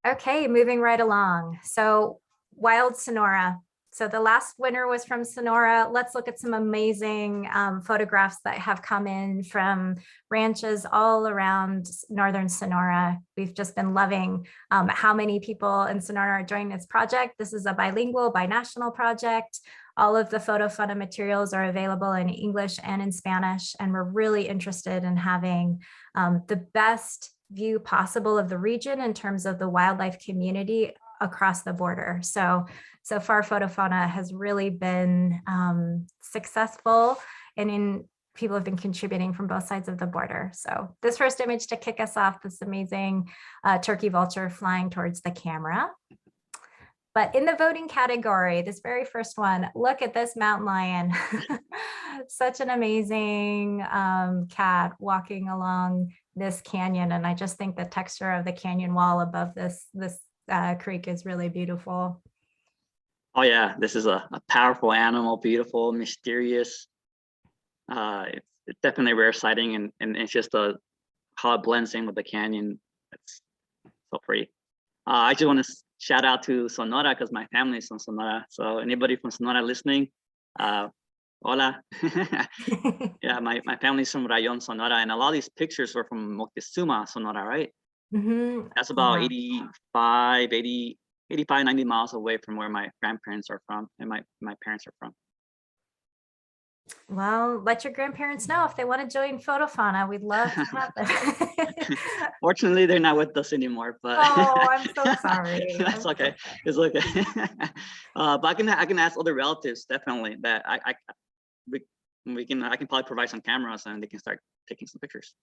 Okay, moving right along. So wild Sonora. So the last winner was from Sonora. Let's look at some amazing photographs that have come in from ranches all around northern Sonora. We've just been loving how many people in Sonora are joining this project. This is a bilingual, binational project. All of the FotoFauna materials are available in English and in Spanish, and we're really interested in having the best view possible of the region in terms of the wildlife community across the border. So far, FotoFauna has really been successful, and people have been contributing from both sides of the border. So this first image to kick us off, this amazing turkey vulture flying towards the camera. But in the voting category, this very first one, look at this mountain lion. Such an amazing cat walking along this canyon. And I just think the texture of the canyon wall above this creek is really beautiful. Oh yeah, this is a powerful animal, beautiful, mysterious. It's definitely a rare sighting, and it's just how it blends in with the canyon. It's so pretty. I just want to shout out to Sonora because my family is from Sonora. So anybody from Sonora listening, hola. Yeah, my family's from Rayon, Sonora, and a lot of these pictures were from Moctezuma, Sonora, right? Mm-hmm. That's about 85, 90 miles away from where my grandparents are from and my parents are from. Well, let your grandparents know if they want to join FotoFauna. We'd love to have them. Fortunately, they're not with us anymore. But oh, I'm so sorry. That's okay. It's okay. But I can ask other relatives definitely that I can probably provide some cameras and they can start taking some pictures.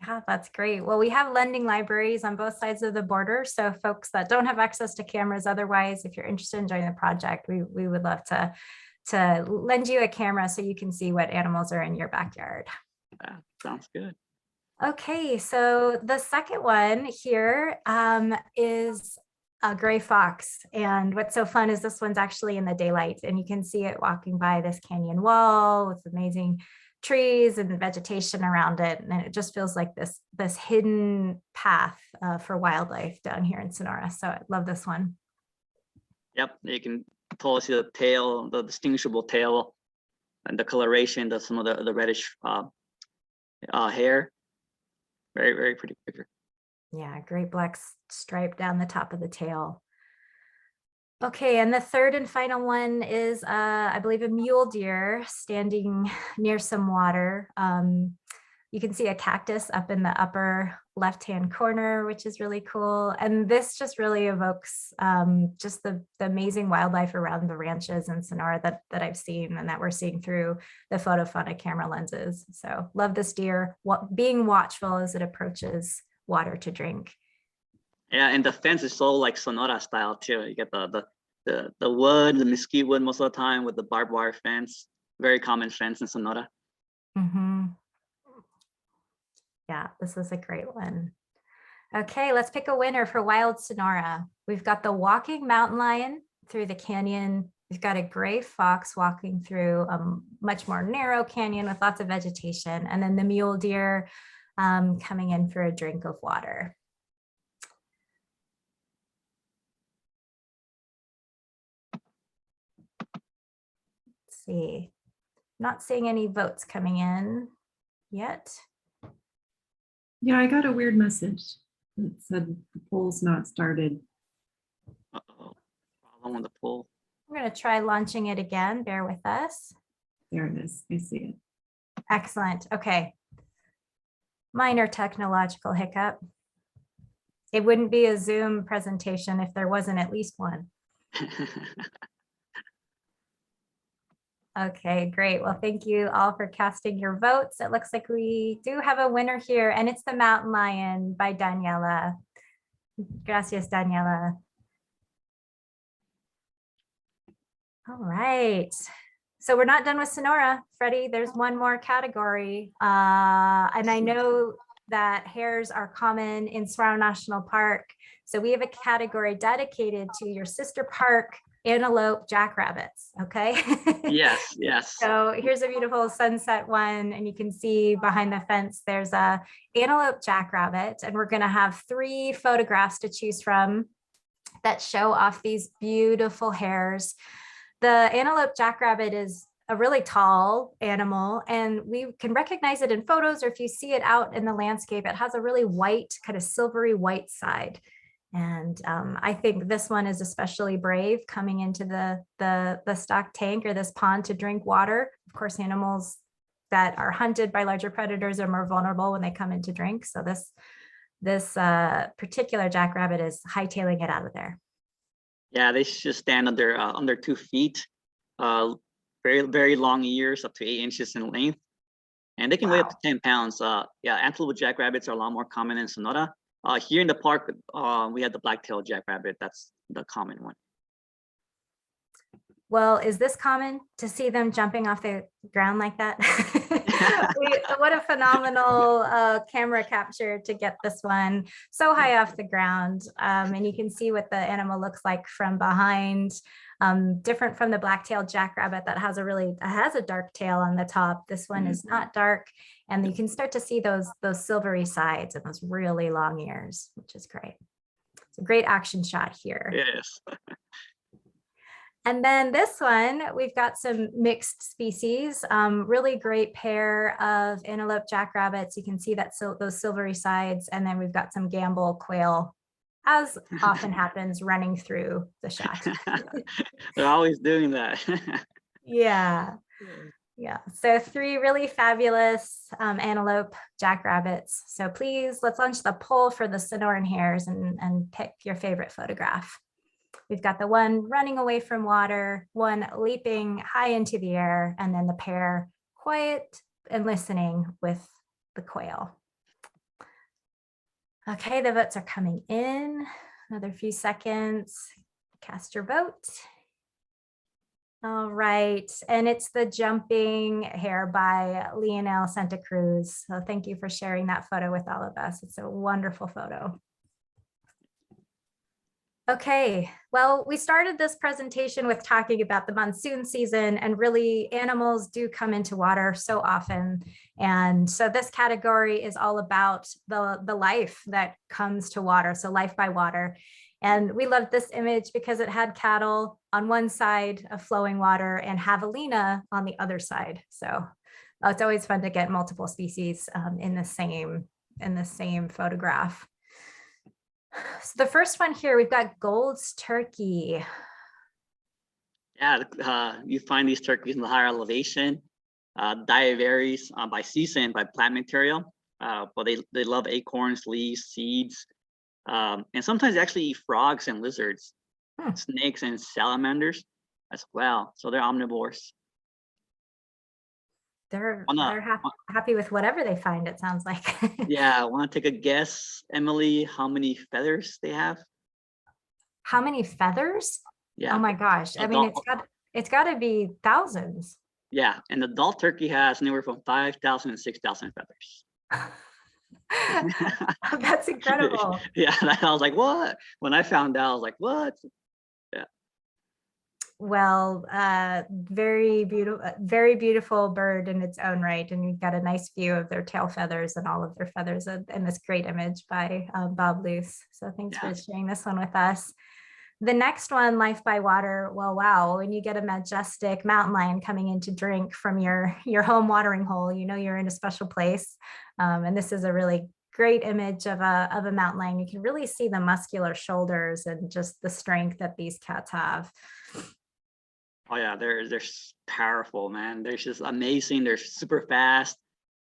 Yeah, that's great. Well, we have lending libraries on both sides of the border. So folks that don't have access to cameras otherwise, if you're interested in joining the project, we would love to lend you a camera so you can see what animals are in your backyard. Yeah, sounds good. Okay, so the second one here is a gray fox. And what's so fun is this one's actually in the daylight, and you can see it walking by this canyon wall with amazing trees and vegetation around it. And it just feels like this hidden path for wildlife down here in Sonora. So I love this one. Yep, you can totally see the tail, the distinguishable tail, and the coloration, some of the reddish hair. Very, very pretty picture. Yeah, great black stripe down the top of the tail. Okay, and the third and final one is, I believe, a mule deer standing near some water. You can see a cactus up in the upper left-hand corner, which is really cool. And this just really evokes just the amazing wildlife around the ranches in Sonora that I've seen and that we're seeing through the FotoFauna camera lenses. So love this deer being watchful as it approaches water to drink. Yeah, and the fence is so like Sonora style too. You get the wood, the mesquite wood most of the time with the barbed wire fence. Very common fence in Sonora. Mm-hmm. Yeah, this is a great one. Okay, let's pick a winner for Wild Sonora. We've got the walking mountain lion through the canyon. We've got a gray fox walking through a much more narrow canyon with lots of vegetation. And then the mule deer coming in for a drink of water. Let's see, not seeing any votes coming in yet. Yeah, I got a weird message that said the poll's not started. Uh-oh, problem with the poll. I'm going to try launching it again. Bear with us. There it is. I see it. Excellent. Okay. Minor technological hiccup. It wouldn't be a Zoom presentation if there wasn't at least one. Okay, great. Well, thank you all for casting your votes. It looks like we do have a winner here, and it's the Mountain Lion by Daniela. Gracias, Daniela. All right. So we're not done with Sonora, Freddie. There's one more category. And I know that hares are common in Saguaro National Park. So we have a category dedicated to your sister park, Antelope Jackrabbits, okay? Yes, yes. So here's a beautiful sunset one, and you can see behind the fence, there's a Antelope Jackrabbit, and we're gonna have 3 photographs to choose from that show off these beautiful hares. The Antelope Jackrabbit is a really tall animal, and we can recognize it in photos, or if you see it out in the landscape, it has a really white, kind of silvery white side. And I think this one is especially brave coming into the stock tank or this pond to drink water. Of course, animals that are hunted by larger predators are more vulnerable when they come in to drink. So this particular jackrabbit is hightailing it out of there. Yeah, they should stand under 2 feet. Very long ears, up to 8 inches in length, and they can weigh up to Wow. 10 pounds. Yeah, Antelope Jackrabbits are a lot more common in Sonora. Here in the park, we have the Blacktail Jackrabbit. That's the common one. Well, is this common to see them jumping off the ground like that? What a phenomenal camera capture to get this one so high off the ground. And you can see what the animal looks like from behind. Different from the black-tailed jackrabbit that has a dark tail on the top. This one is not dark, and you can start to see those silvery sides and those really long ears, which is great. It's a great action shot here. Yes. And then this one, we've got some mixed species, really great pair of antelope jackrabbits. You can see that those silvery sides, and then we've got some gamble quail, as often happens, running through the shot. They're always doing that. Yeah. Yeah. So 3 really fabulous antelope jackrabbits. So please, let's launch the poll for the Sonoran hares and pick your favorite photograph. We've got the one running away from water, one leaping high into the air, and then the pair quiet and listening with the quail. Okay, the votes are coming in. Another few seconds. Cast your vote. All right, and it's the jumping hare by Lionel Santa Cruz. So thank you for sharing that photo with all of us. It's a wonderful photo. Okay, well, we started this presentation with talking about the monsoon season, and really animals do come into water so often. And so this category is all about the life that comes to water, so life by water. And we loved this image because it had cattle on one side of flowing water and javelina on the other side. So it's always fun to get multiple species in the same photograph. So the first one here, we've got Gold's turkey. Yeah, you find these turkeys in the higher elevation. Diet varies by season, by plant material, but they love acorns, leaves, seeds, and sometimes they actually eat frogs and lizards, snakes and salamanders as well. So they're omnivores. They're happy with whatever they find, it sounds like. Yeah, want to take a guess, Emily, how many feathers they have? How many feathers? Yeah. Oh my gosh. I mean, it's got to be thousands. Yeah, and the adult turkey has anywhere from 5,000 to 6,000 feathers. That's incredible. Yeah, I was like, what? When I found out, I was like, what? Yeah. Well, very beautiful bird in its own right. And you've got a nice view of their tail feathers and all of their feathers in this great image by Bob Luce. So thanks for sharing this one with us. The next one, Life by Water. Well, wow, when you get a majestic mountain lion coming in to drink from your home watering hole, you know you're in a special place. And this is a really great image of a mountain lion. You can really see the muscular shoulders and just the strength that these cats have. Oh yeah, they're powerful, man. They're just amazing. They're super fast.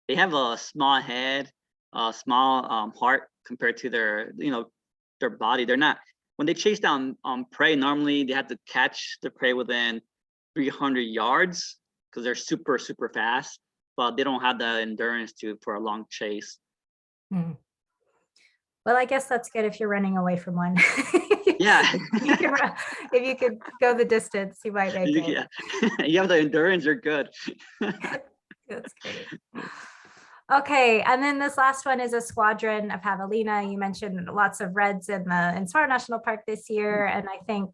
They have a small head, a small heart compared to their body. They're not, when they chase down prey, normally they have to catch the prey within 300 yards because they're super fast, but they don't have the endurance for a long chase. Well, I guess that's good if you're running away from one. Yeah. If you could go the distance, you might make it. Yeah. You have the endurance, you're good. That's great. Okay, and then this last one is a squadron of javelina. You mentioned lots of reds in Saguaro National Park this year, and I think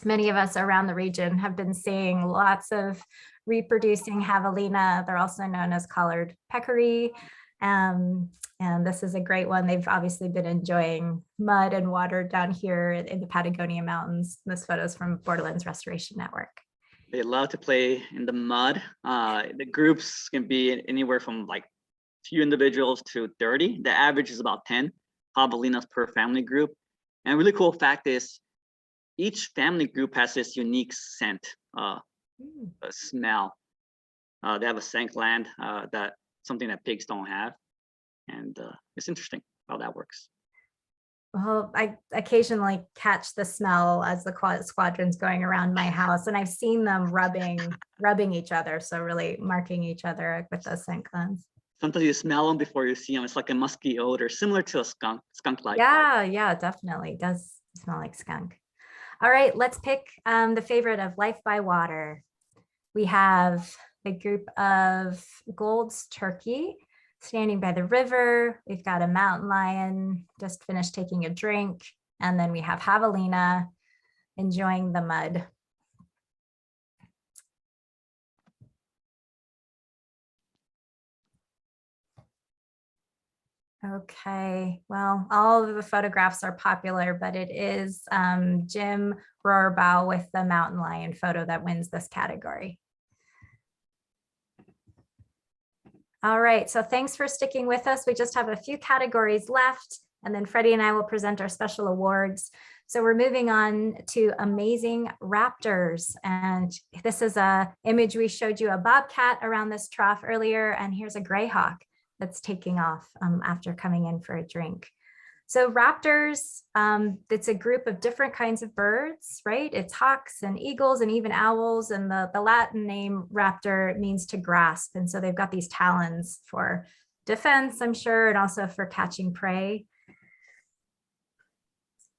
many of us around the region have been seeing lots of reproducing javelina. They're also known as collared peccary. And this is a great one. They've obviously been enjoying mud and water down here in the Patagonia Mountains. This photo is from Borderlands Restoration Network. They love to play in the mud. The groups can be anywhere from like few individuals to 30. The average is about 10 javelinas per family group. And a really cool fact is each family group has this unique scent, a smell. They have a scent gland that something that pigs don't have. And it's interesting how that works. Well, I occasionally catch the smell as the squadron's going around my house, and I've seen them rubbing each other, so really marking each other with those scent glands. Sometimes you smell them before you see them. It's like a musky odor, similar to a skunk-like. Yeah, definitely. It does smell like skunk. All right, let's pick the favorite of Life by Water. We have the group of Gold's turkey standing by the river. We've got a mountain lion just finished taking a drink. And then we have Javelina enjoying the mud. Okay, well, all of the photographs are popular, but it is Jim Rohrbaugh with the mountain lion photo that wins this category. All right, so thanks for sticking with us. We just have a few categories left, and then Freddie and I will present our special awards. So we're moving on to Amazing Raptors. And this is a image we showed you a bobcat around this trough earlier, and here's a greyhawk that's taking off after coming in for a drink. So raptors, it's a group of different kinds of birds, right? It's hawks and eagles and even owls. And the Latin name raptor means to grasp. And so they've got these talons for defense, I'm sure, and also for catching prey.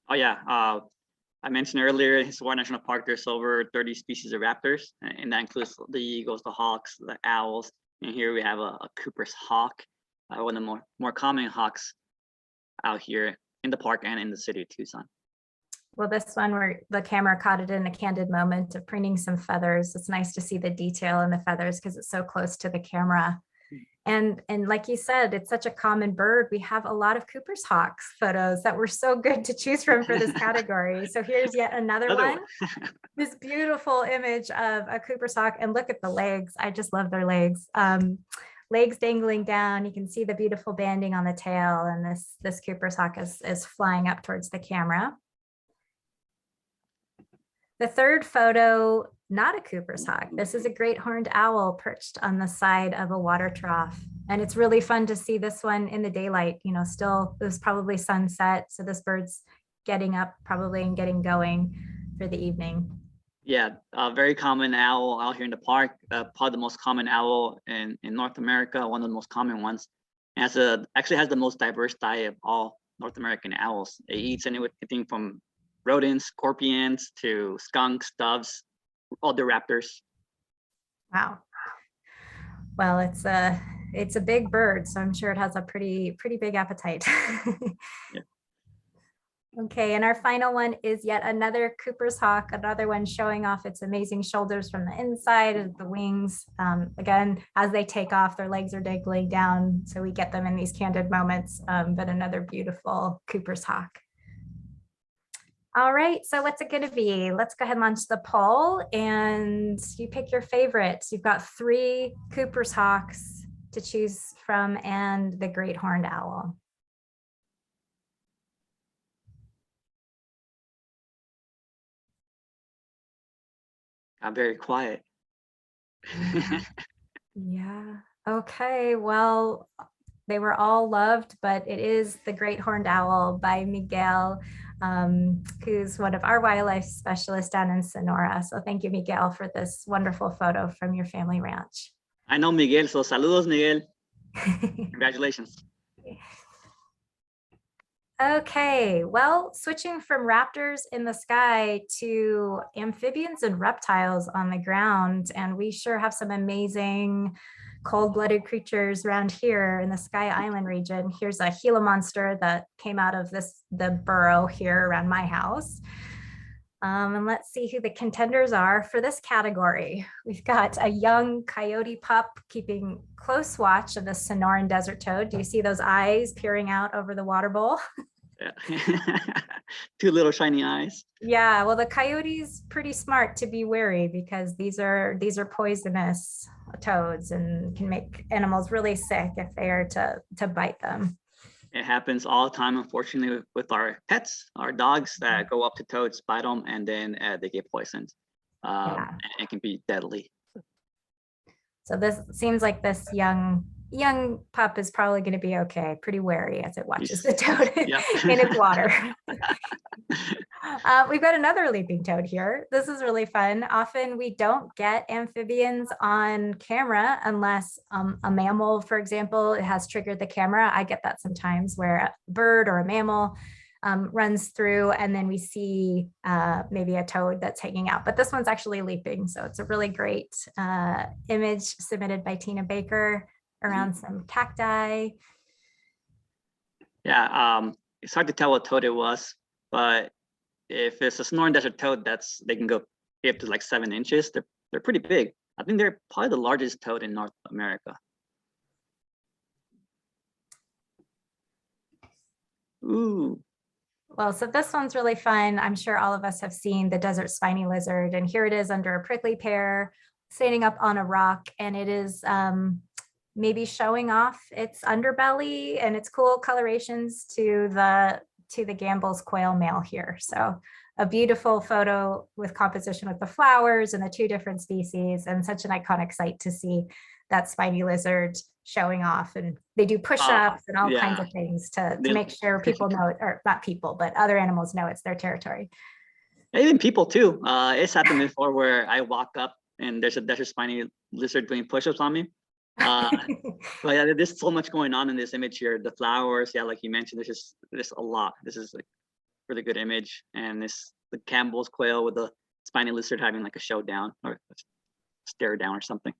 Oh yeah, I mentioned earlier in Saguaro National Park, there's over 30 species of raptors, and that includes the eagles, the hawks, the owls. And here we have a Cooper's hawk, one of the more common hawks out here in the park and in the city of Tucson. Well, this one where the camera caught it in a candid moment of preening some feathers. It's nice to see the detail in the feathers because it's so close to the camera. And like you said, it's such a common bird. We have a lot of Cooper's hawks photos that were so good to choose from for this category. So here's yet another one. This beautiful image of a Cooper's hawk, and look at the legs. I just love their legs. Legs dangling down. You can see the beautiful banding on the tail, and this Cooper's hawk is flying up towards the camera. The third photo, not a Cooper's hawk. This is a great horned owl perched on the side of a water trough. And it's really fun to see this one in the daylight. You know, still, it was probably sunset. So this bird's getting up probably and getting going for the evening. Yeah, very common owl out here in the park. Probably the most common owl in North America, one of the most common ones. And actually has the most diverse diet of all North American owls. It eats anything from rodents, scorpions, to skunks, doves, all the raptors. Wow. Well, it's a big bird, so I'm sure it has a pretty big appetite. Yeah. Okay, and our final one is yet another Cooper's hawk, another one showing off its amazing shoulders from the inside of the wings. Again, as they take off, their legs are dangling down, so we get them in these candid moments, but another beautiful Cooper's hawk. All right, so what's it going to be? Let's go ahead and launch the poll, and you pick your favorites. You've got 3 Cooper's hawks to choose from and the great horned owl. Got very quiet. Yeah. Okay. Well, they were all loved, but it is The Great Horned Owl by Miguel, who's one of our wildlife specialists down in Sonora. So thank you, Miguel, for this wonderful photo from your family ranch. I know Miguel, so saludos, Miguel. Congratulations. Okay, well, switching from raptors in the sky to amphibians and reptiles on the ground, and we sure have some amazing cold-blooded creatures around here in the Sky Island region. Here's a Gila Monster that came out of the burrow here around my house. And let's see who the contenders are for this category. We've got a young coyote pup keeping close watch of the Sonoran desert toad. Do you see those eyes peering out over the water bowl? Yeah. 2 little shiny eyes. Yeah, well, the coyote's pretty smart to be wary because these are poisonous toads and can make animals really sick if they are to bite them. It happens all the time, unfortunately, with our pets, our dogs that go up to toads, bite them, and then they get poisoned. Yeah. It can be deadly. So this seems like this young young pup is probably going to be okay, pretty wary as it watches the Yes. toad Yeah. in its water. We've got another leaping toad here. This is really fun. Often we don't get amphibians on camera unless a mammal, for example, it has triggered the camera. I get that sometimes where a bird or a mammal runs through and then we see maybe a toad that's hanging out, but this one's actually leaping. So it's a really great image submitted by Tina Baker around some cacti. Yeah, it's hard to tell what toad it was, but if it's a snoring desert toad, they can go up to like 7 inches. They're pretty big. I think they're probably the largest toad in North America. Ooh. Well, so this one's really fun. I'm sure all of us have seen the desert spiny lizard, and here it is under a prickly pear, standing up on a rock, and it is maybe showing off its underbelly and its cool colorations to the Gamble's quail male here. So a beautiful photo with composition with the flowers and the 2 different species, and such an iconic sight to see that spiny lizard showing off. And they do push-ups and all kinds of things to make sure people know it, or not people, but other animals know it's their territory. Even people too. It's happened before where I walk up and there's a spiny lizard doing push-ups on me. But yeah, there's so much going on in this image here. The flowers, yeah, like you mentioned, there's a lot. This is like really good image, and this the Campbell's quail with the spiny lizard having like a showdown or a stare down or something.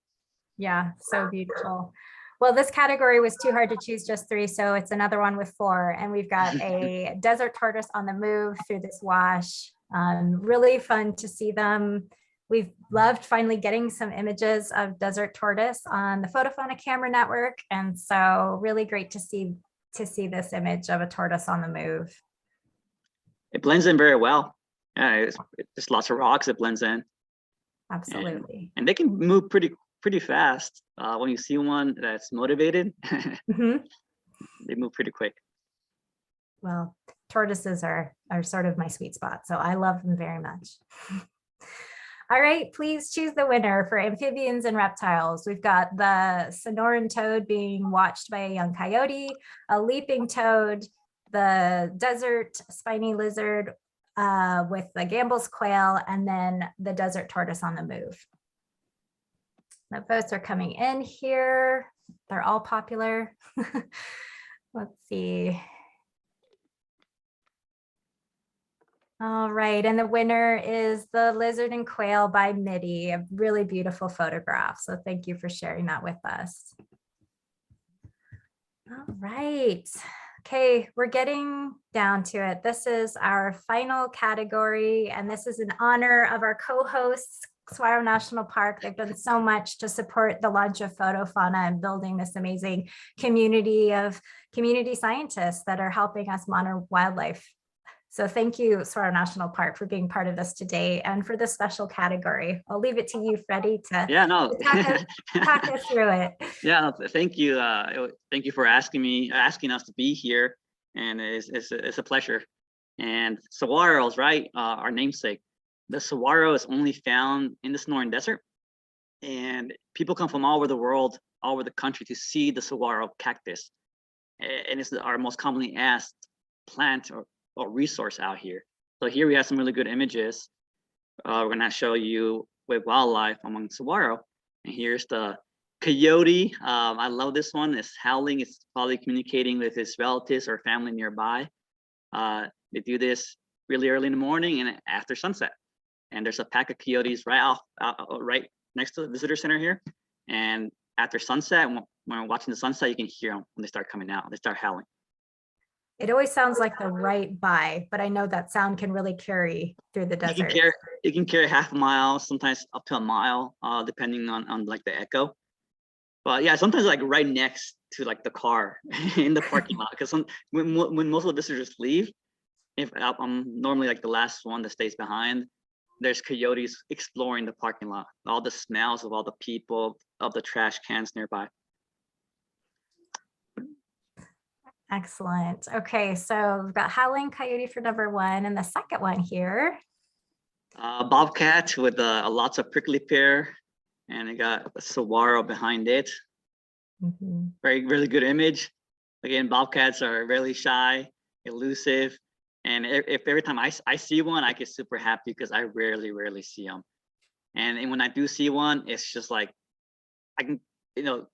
Yeah, so beautiful. Well, this category was too hard to choose just 3, so it's another one with 4, and we've got a desert tortoise on the move through this wash. Really fun to see them. We've loved finally getting some images of desert tortoise on the FotoFauna camera network, and so really great to see this image of a tortoise on the move. It blends in very well. Yeah, it's lots of rocks. It blends in. Absolutely. And they can move pretty fast. When you see one that's motivated, they move pretty quick. Well, tortoises are sort of my sweet spot, so I love them very much. All right, please choose the winner for Amphibians and Reptiles. We've got the Sonoran toad being watched by a young coyote, a leaping toad, the desert spiny lizard with the Gamble's quail, and then the desert tortoise on the move. The votes are coming in here. They're all popular. Let's see. All right, and the winner is the Lizard and Quail by Mitty, a really beautiful photograph. So thank you for sharing that with us. All right, okay, we're getting down to it. This is our final category, and this is in honor of our co-hosts, Saguaro National Park. They've done so much to support the launch of FotoFauna and building this amazing community of community scientists that are helping us monitor wildlife. So thank you, Saguaro National Park, for being part of this today and for this special category. I'll leave it to you, Freddie, to talk us through it. Yeah, thank you. Thank you for asking us to be here, and it's a pleasure. And saguaros, right? Our namesake. The saguaro is only found in the Sonoran Desert, and people come from all over the world, all over the country to see the saguaro cactus, and it's our most commonly asked plant or resource out here. So here we have some really good images. We're gonna show you with wildlife among saguaro, and here's the coyote. I love this one. It's howling. It's probably communicating with his relatives or family nearby. They do this really early in the morning and after sunset. And there's a pack of coyotes right next to the visitor center here. And after sunset, when we're watching the sunset, you can hear them when they start coming out. They start howling. It always sounds like the right by, but I know that sound can really carry through the desert. It can carry half a mile, sometimes up to a mile, depending on like the echo. But yeah, sometimes like right next to like the car in the parking lot, because when most of the visitors leave, if I'm normally like the last one that stays behind, there's coyotes exploring the parking lot, all the smells of all the people, of the trash cans nearby. Excellent. Okay, so we've got Howling Coyote for number 1, and the second one here. Bobcat with lots of prickly pear, and it got a saguaro behind it. Very, really good image. Again, bobcats are really shy, elusive. And if every time I see one, I get super happy because I rarely see them. And when I do see one, it's just like, I can,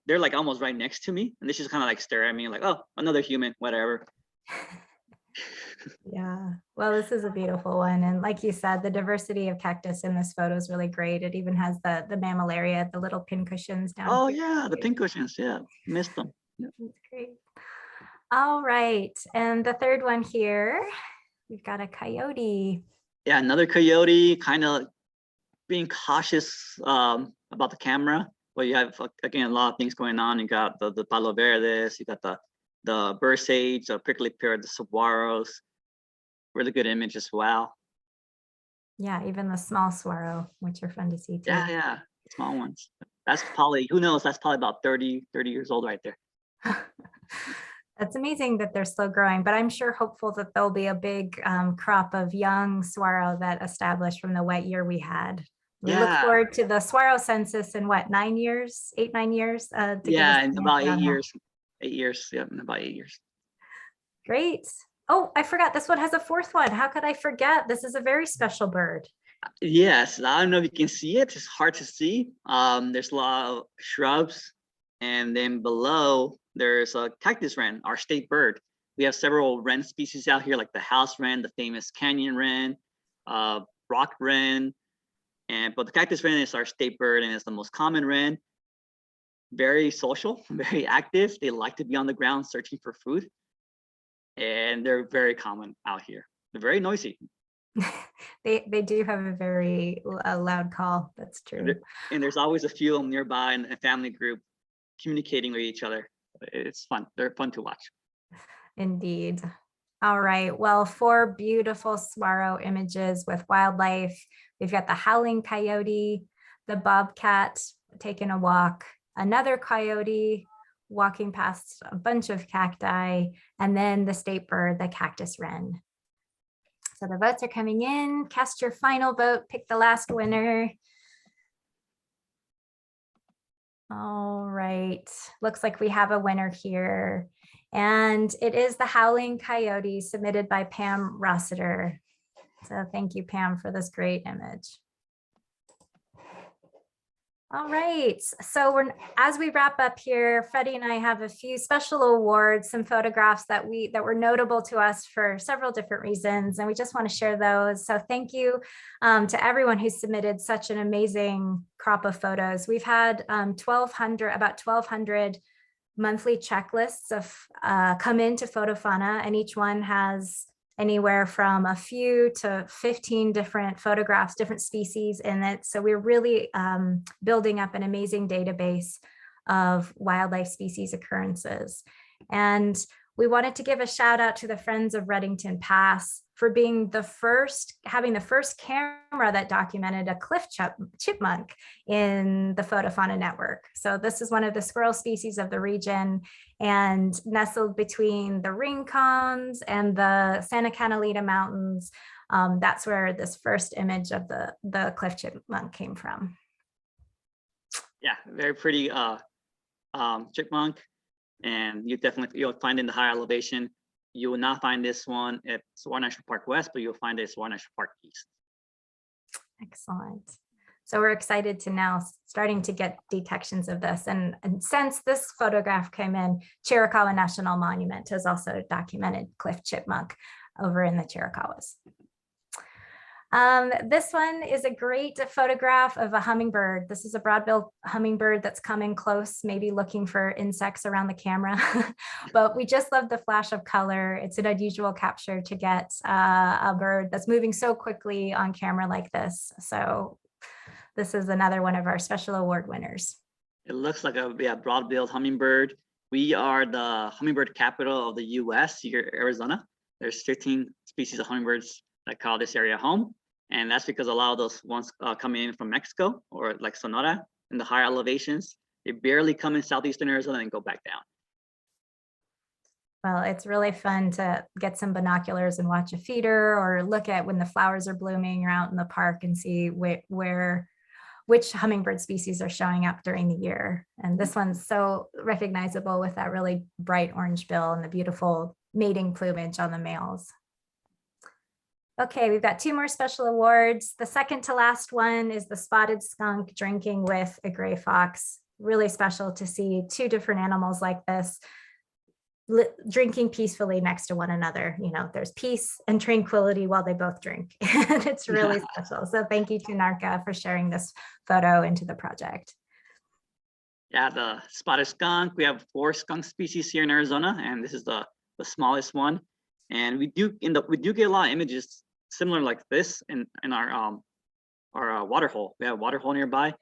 they're like almost right next to me. And they just kind of like stare at me like, oh, another human, whatever. Yeah, well, this is a beautiful one. And like you said, the diversity of cactus in this photo is really great. It even has the mammillaria, the little pincushions down Oh here. yeah, the pincushions, yeah, missed them. That's great. All right, and the third one here, we've got a coyote. Yeah, another coyote, kind of being cautious about the camera. Well, you have, again, a lot of things going on. You got the palo verdes, you got the bird sage, the prickly pear, the saguaros. Really good image as well. Yeah, even the small saguaro, which are fun to see too. Yeah, small ones. That's probably, who knows, that's probably about 30 years old right there. That's amazing that they're slow growing, but I'm sure hopeful that there'll be a big crop of young saguaro that established from the wet year we had. We look forward to the saguaro census in what, 9 years, 8-9 years? Yeah, in about 8 years. 8 years, yeah, in about 8 years. Great. Oh, I forgot, this one has a fourth one. How could I forget? This is a very special bird. Yes, I don't know if you can see it. It's hard to see. There's a lot of shrubs, and then below there's a cactus wren, our state bird. We have several wren species out here, like the house wren, the famous canyon wren, rock wren, but the cactus wren is our state bird, and it's the most common wren. Very social, very active. They like to be on the ground searching for food, and they're very common out here. They're very noisy. They do have a very loud call. That's true. And there's always a few of them nearby in a family group communicating with each other. It's fun. They're fun to watch. Indeed. All right. Well, 4 beautiful saguaro images with wildlife. We've got the howling coyote, the bobcat taking a walk, another coyote walking past a bunch of cacti, and then the state bird, the cactus wren. So the votes are coming in. Cast your final vote. Pick the last winner. All right. Looks like we have a winner here. And it is the howling coyote submitted by Pam Rossiter. So thank you, Pam, for this great image. All right, so as we wrap up here, Freddie and I have a few special awards, some photographs that were notable to us for several different reasons, and we just want to share those. So thank you to everyone who submitted such an amazing crop of photos. We've had about 1,200 monthly checklists of come into FotoFauna, and each one has anywhere from a few to 15 different photographs, different species in it. So we're really building up an amazing database of wildlife species occurrences. And we wanted to give a shout out to the Friends of Redington Pass for being having the first camera that documented a cliff chipmunk in the FotoFauna network. So this is one of the squirrel species of the region, and nestled between the Rincons and the Santa Catalina Mountains. That's where this first image of the cliff chipmunk came from. Yeah, very pretty chipmunk. And you'll find in the higher elevation. You will not find this one at Saguaro National Park West, but you'll find it at Saguaro National Park East. Excellent. So we're excited to now starting to get detections of this. And since this photograph came in, Chiricahua National Monument has also documented cliff chipmunk over in the Chiricahuas. This one is a great photograph of a hummingbird. This is a broad-billed hummingbird that's coming close, maybe looking for insects around the camera. But we just love the flash of color. It's an unusual capture to get a bird that's moving so quickly on camera like this. So this is another one of our special award winners. It looks like a broad-billed hummingbird. We are the hummingbird capital of the US here in Arizona. There's 13 species of hummingbirds that call this area home. And that's because a lot of those ones come in from Mexico or like Sonora in the higher elevations. They barely come in southeastern Arizona and go back down. Well, it's really fun to get some binoculars and watch a feeder, or look at when the flowers are blooming. You're out in the park and see where which hummingbird species are showing up during the year. And this one's so recognizable with that really bright orange bill and the beautiful mating plumage on the males. Okay, we've got 2 more special awards. The second to last one is the spotted skunk drinking with a gray fox. Really special to see 2 different animals like this drinking peacefully next to one another. You know, there's peace and tranquility while they both drink. And it's really special. So thank you to NARCA for sharing this photo into the project. Yeah, the spotted skunk. We have 4 skunk species here in Arizona, and this is the smallest one. And we do get a lot of images similar like this in our water hole. We have a water hole nearby,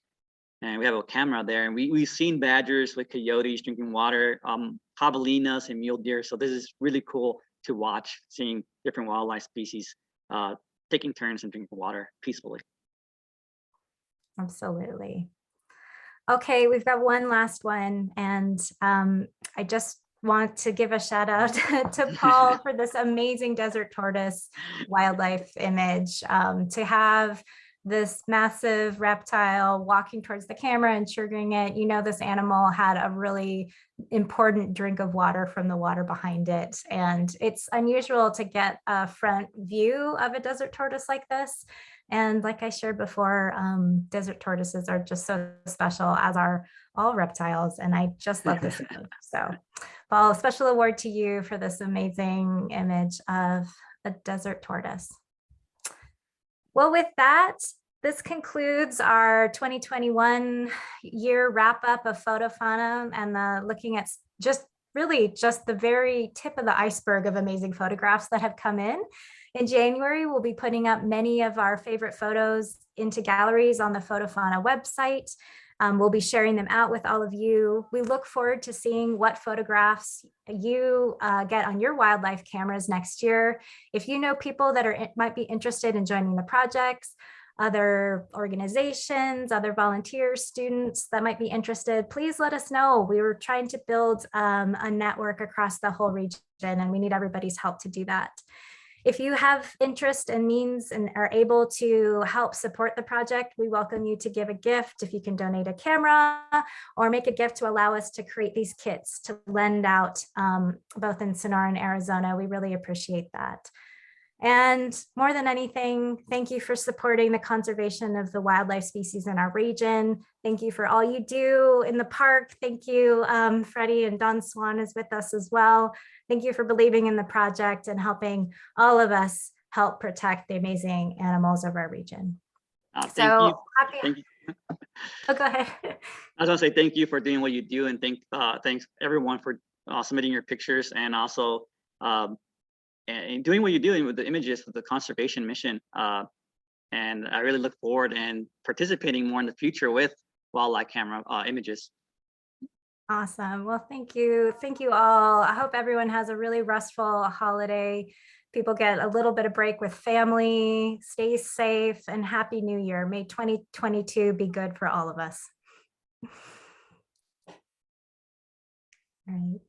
and we have a camera there. And we've seen badgers with coyotes drinking water, javelinas and mule deer. So this is really cool to watch, seeing different wildlife species taking turns and drinking water peacefully. Absolutely. Okay, we've got one last one, and I just want to give a shout out to Paul for this amazing desert tortoise wildlife image. To have this massive reptile walking towards the camera and triggering it, you know, this animal had a really important drink of water from the water behind it. And it's unusual to get a front view of a desert tortoise like this. And like I shared before, desert tortoises are just so special, as are all reptiles. And I just love this image. So Paul, a special award to you for this amazing image of a desert tortoise. Well, with that, this concludes our 2021 year wrap up of FotoFauna and looking at just the very tip of the iceberg of amazing photographs that have come in. In January, we'll be putting up many of our favorite photos into galleries on the FotoFauna website. We'll be sharing them out with all of you. We look forward to seeing what photographs you get on your wildlife cameras next year. If you know people that might be interested in joining the projects, other organizations, other volunteers, students that might be interested, please let us know. We were trying to build a network across the whole region, and we need everybody's help to do that. If you have interest and means and are able to help support the project, we welcome you to give a gift. If you can donate a camera or make a gift to allow us to create these kits to lend out both in Sonora and Arizona, we really appreciate that. And more than anything, thank you for supporting the conservation of the wildlife species in our region. Thank you for all you do in the park. Thank you, Freddie, and Don Swan is with us as well. Thank you for believing in the project and helping all of us help protect the amazing animals of our region. Thank you. Thank you. Oh, go ahead. I was gonna say thank you for doing what you do, and thanks everyone for submitting your pictures, and also and doing what you're doing with the images with the conservation mission. And I really look forward and participating more in the future with wildlife camera images. Awesome. Well, thank you. Thank you all. I hope everyone has a really restful holiday. People get a little bit of break with family, stay safe, and Happy New Year. May 2022 be good for all of us. All right.